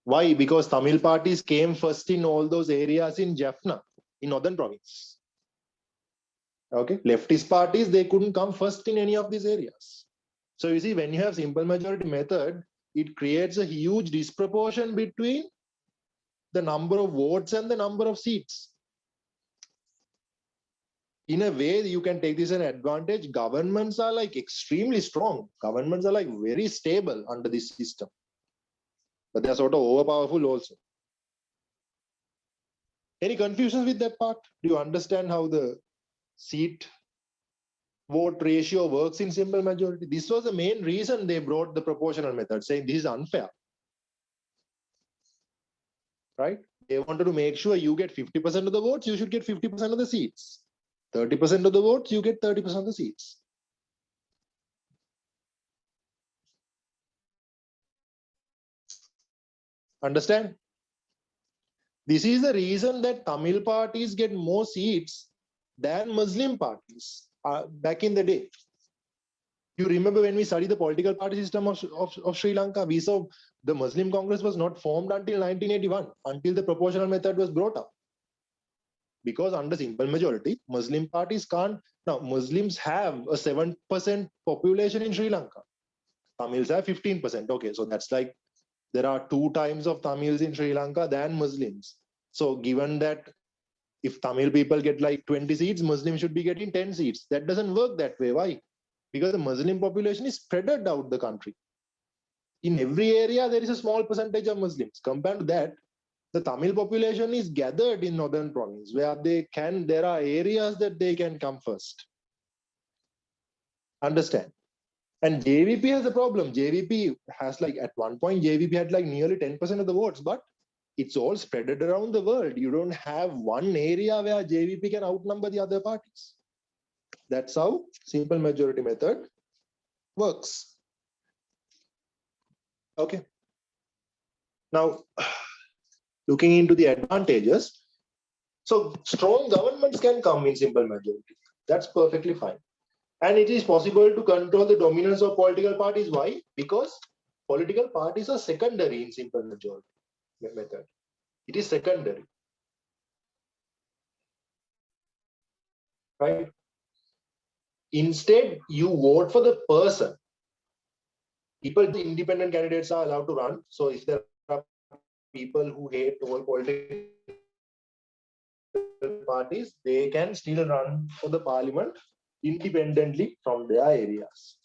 S3: Why? Because Tamil parties came first in all those areas in Jaffna, in northern province. Okay, leftist parties, they couldn't come first in any of these areas. So you see, when you have simple majority method, it creates a huge disproportion between the number of votes and the number of seats. In a way, you can take this as an advantage. Governments are like extremely strong. Governments are like very stable under this system. But they're sort of overpowerful also. Any confusions with that part? Do you understand how the seat vote ratio works in simple majority? This was the main reason they brought the proportional method, saying this is unfair. Right? They wanted to make sure you get 50% of the votes, you should get 50% of the seats. 30% of the votes, you get 30% of the seats. Understand? This is the reason that Tamil parties get more seats than Muslim parties back in the day. You remember when we studied the political party system of Sri Lanka, we saw the Muslim Congress was not formed until 1981, until the proportional method was brought up. Because under simple majority, Muslim parties can't. Now, Muslims have a 7% population in Sri Lanka. Tamils have 15%. Okay, so that's like there are 2 times of Tamils in Sri Lanka than Muslims. So given that if Tamil people get like 20 seats, Muslims should be getting 10 seats. That doesn't work that way. Why? Because the Muslim population is spread out the country. In every area, there is a small percentage of Muslims. Compared to that, the Tamil population is gathered in northern province where there are areas that they can come first. Understand? And JVP has a problem. JVP has like, at one point, JVP had like nearly 10% of the votes, but it's all spread around the world. You don't have one area where JVP can outnumber the other parties. That's how simple majority method works. Okay. Now, looking into the advantages. So strong governments can come in simple majority. That's perfectly fine. And it is possible to control the dominance of political parties. Why? Because political parties are secondary in simple majority method. It is secondary. Right? Instead, you vote for the person. The independent candidates are allowed to run. So if there are people who hate all political parties, they can still run for the parliament independently from their areas.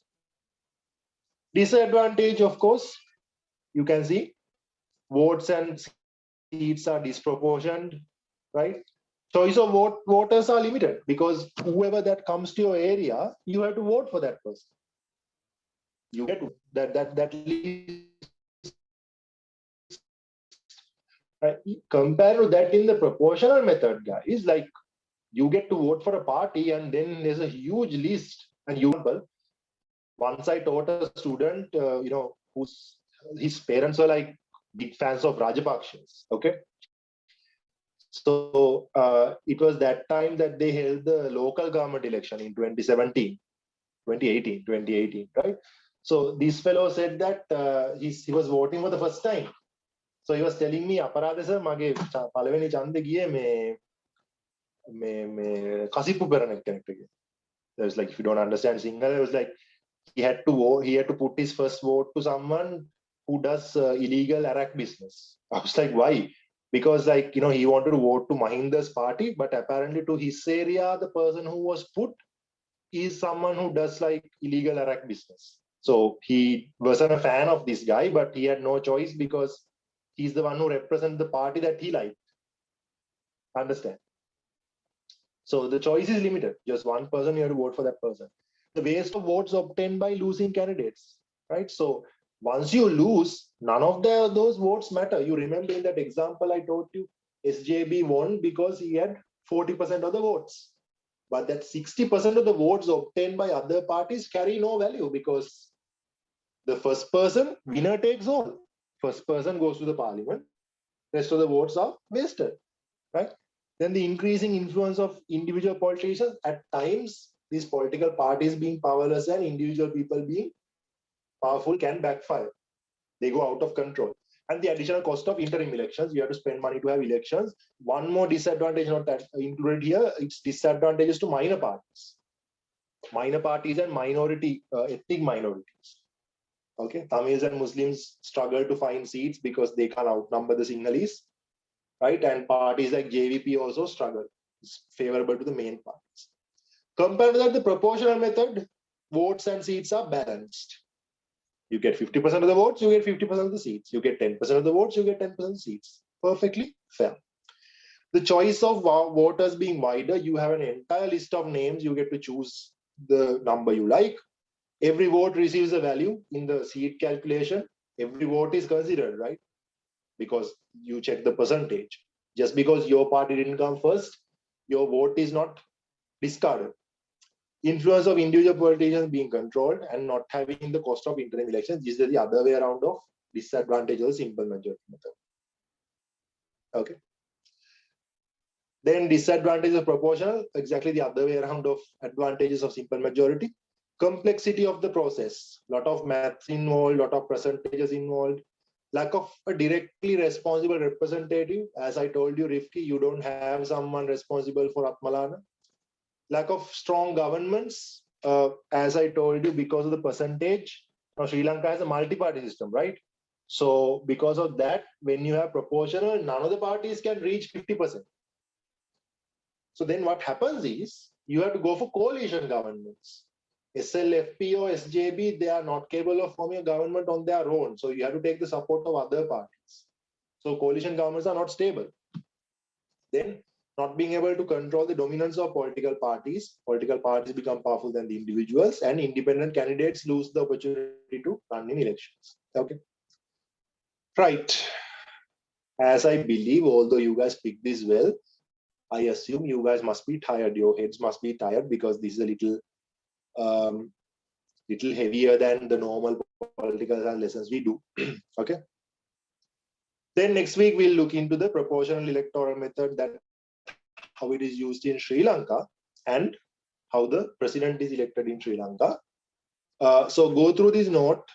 S3: Disadvantage, of course, you can see votes and seats are disproportionate, right? Choice of voters are limited because whoever that comes to your area, you have to vote for that person. You get that compared to that in the proportional method, guys, like you get to vote for a party and then there's a huge list. And once I taught a student, whose his parents were like big fans of Rajapakshas. Okay. So it was that time that they held the local government election in 2018, right? So this fellow said that he was voting for the first time. So he was telling me, "Aparada sir, mage palaveni chande giye me kasipu peranek kenekta." It was like, if you don't understand Sinhala, it was like he had to put his first vote to someone who does illegal Arak business. I was like, why? Because he wanted to vote to Mahinda's party, but apparently to his area, the person who was put is someone who does like illegal Arak business. So he wasn't a fan of this guy, but he had no choice because he's the one who represents the party that he liked. Understand? So the choice is limited. Just one person, you have to vote for that person. The waste of votes obtained by losing candidates, right? So once you lose, none of those votes matter. You remember in that example I told you, SJB won because he had 40% of the votes. But that 60% of the votes obtained by other parties carry no value because the first person, winner takes all. First person goes to the parliament. Rest of the votes are wasted, right? Then the increasing influence of individual politicians. At times, these political parties being powerless and individual people being powerful can backfire. They go out of control. And the additional cost of interim elections. You have to spend money to have elections. One more disadvantage not that included here, it's disadvantages to minor parties. Minor parties and ethnic minorities. Okay, Tamils and Muslims struggle to find seats because they can't outnumber the Sinhalese, right? And parties like JVP also struggle. It's favorable to the main parties. Compared to that, the proportional method, votes and seats are balanced. You get 50% of the votes, you get 50% of the seats. You get 10% of the votes, you get 10% of the seats. Perfectly fair. The choice of voters being wider, you have an entire list of names. You get to choose the number you like. Every vote receives a value in the seat calculation. Every vote is considered, right? Because you check the percentage. Just because your party didn't come first, your vote is not discarded. Influence of individual politicians being controlled and not having the cost of interim elections. This is the other way around of disadvantage of the simple majority method. Okay. Then disadvantages of proportional, exactly the other way around of advantages of simple majority. Complexity of the process, lot of maths involved, lot of percentages involved. Lack of a directly responsible representative. As I told you, Rifki, you don't have someone responsible for Atmalana. Lack of strong governments, as I told you, because of the percentage. Now, Sri Lanka has a multi-party system, right? So because of that, when you have proportional, none of the parties can reach 50%. So then what happens is, you have to go for coalition governments. SLFP or SJB, they are not capable of forming a government on their own. So you have to take the support of other parties. So coalition governments are not stable. Then not being able to control the dominance of political parties become powerful than the individuals, and independent candidates lose the opportunity to run in elections. Okay. Right. As I believe, although you guys picked this well, I assume you guys must be tired. Your heads must be tired because this is a little heavier than the normal political lessons we do. Okay. Then next week we'll look into the proportional electoral method, that how it is used in Sri Lanka and how the president is elected in Sri Lanka. So go through this note,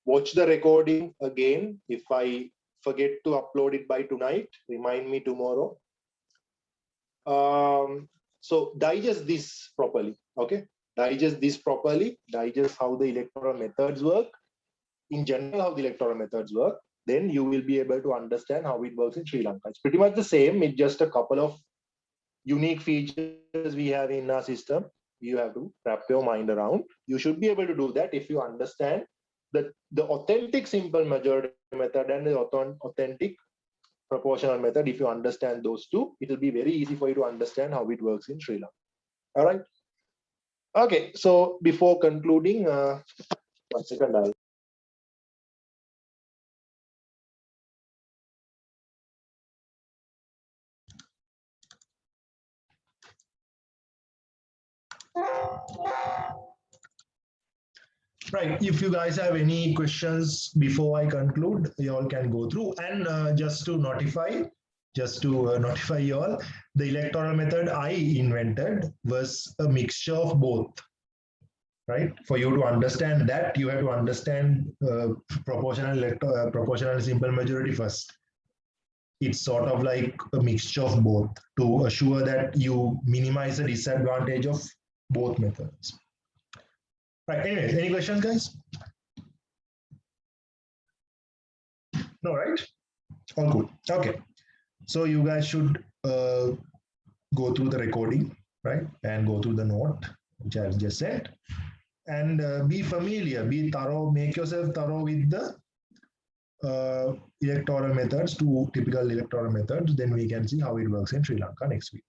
S3: watch the recording again. If I forget to upload it by tonight, remind me tomorrow. So digest this properly. Okay. Digest this properly, digest how the electoral methods work, in general how the electoral methods work, then you will be able to understand how it works in Sri Lanka. It's pretty much the same, it's just a couple of unique features we have in our system. You have to wrap your mind around. You should be able to do that if you understand the authentic simple majority method and the authentic proportional method. If you understand those two, it will be very easy for you to understand how it works in Sri Lanka. All right. Okay, so before concluding, 1 second.
S1: Right. If you guys have any questions before I conclude, you all can go through. And just to notify you all, the electoral method I invented was a mixture of both. Right. For you to understand that, you have to understand proportional simple majority first. It's sort of like a mixture of both to assure that you minimize the disadvantage of both methods. Right. Anyways, any questions, guys? No, right? All good. Okay. So you guys should go through the recording, right? And go through the note, which I've just said. And be familiar, be thorough, make yourself thorough with the electoral methods, two typical electoral methods. Then we can see how it works in Sri Lanka next week.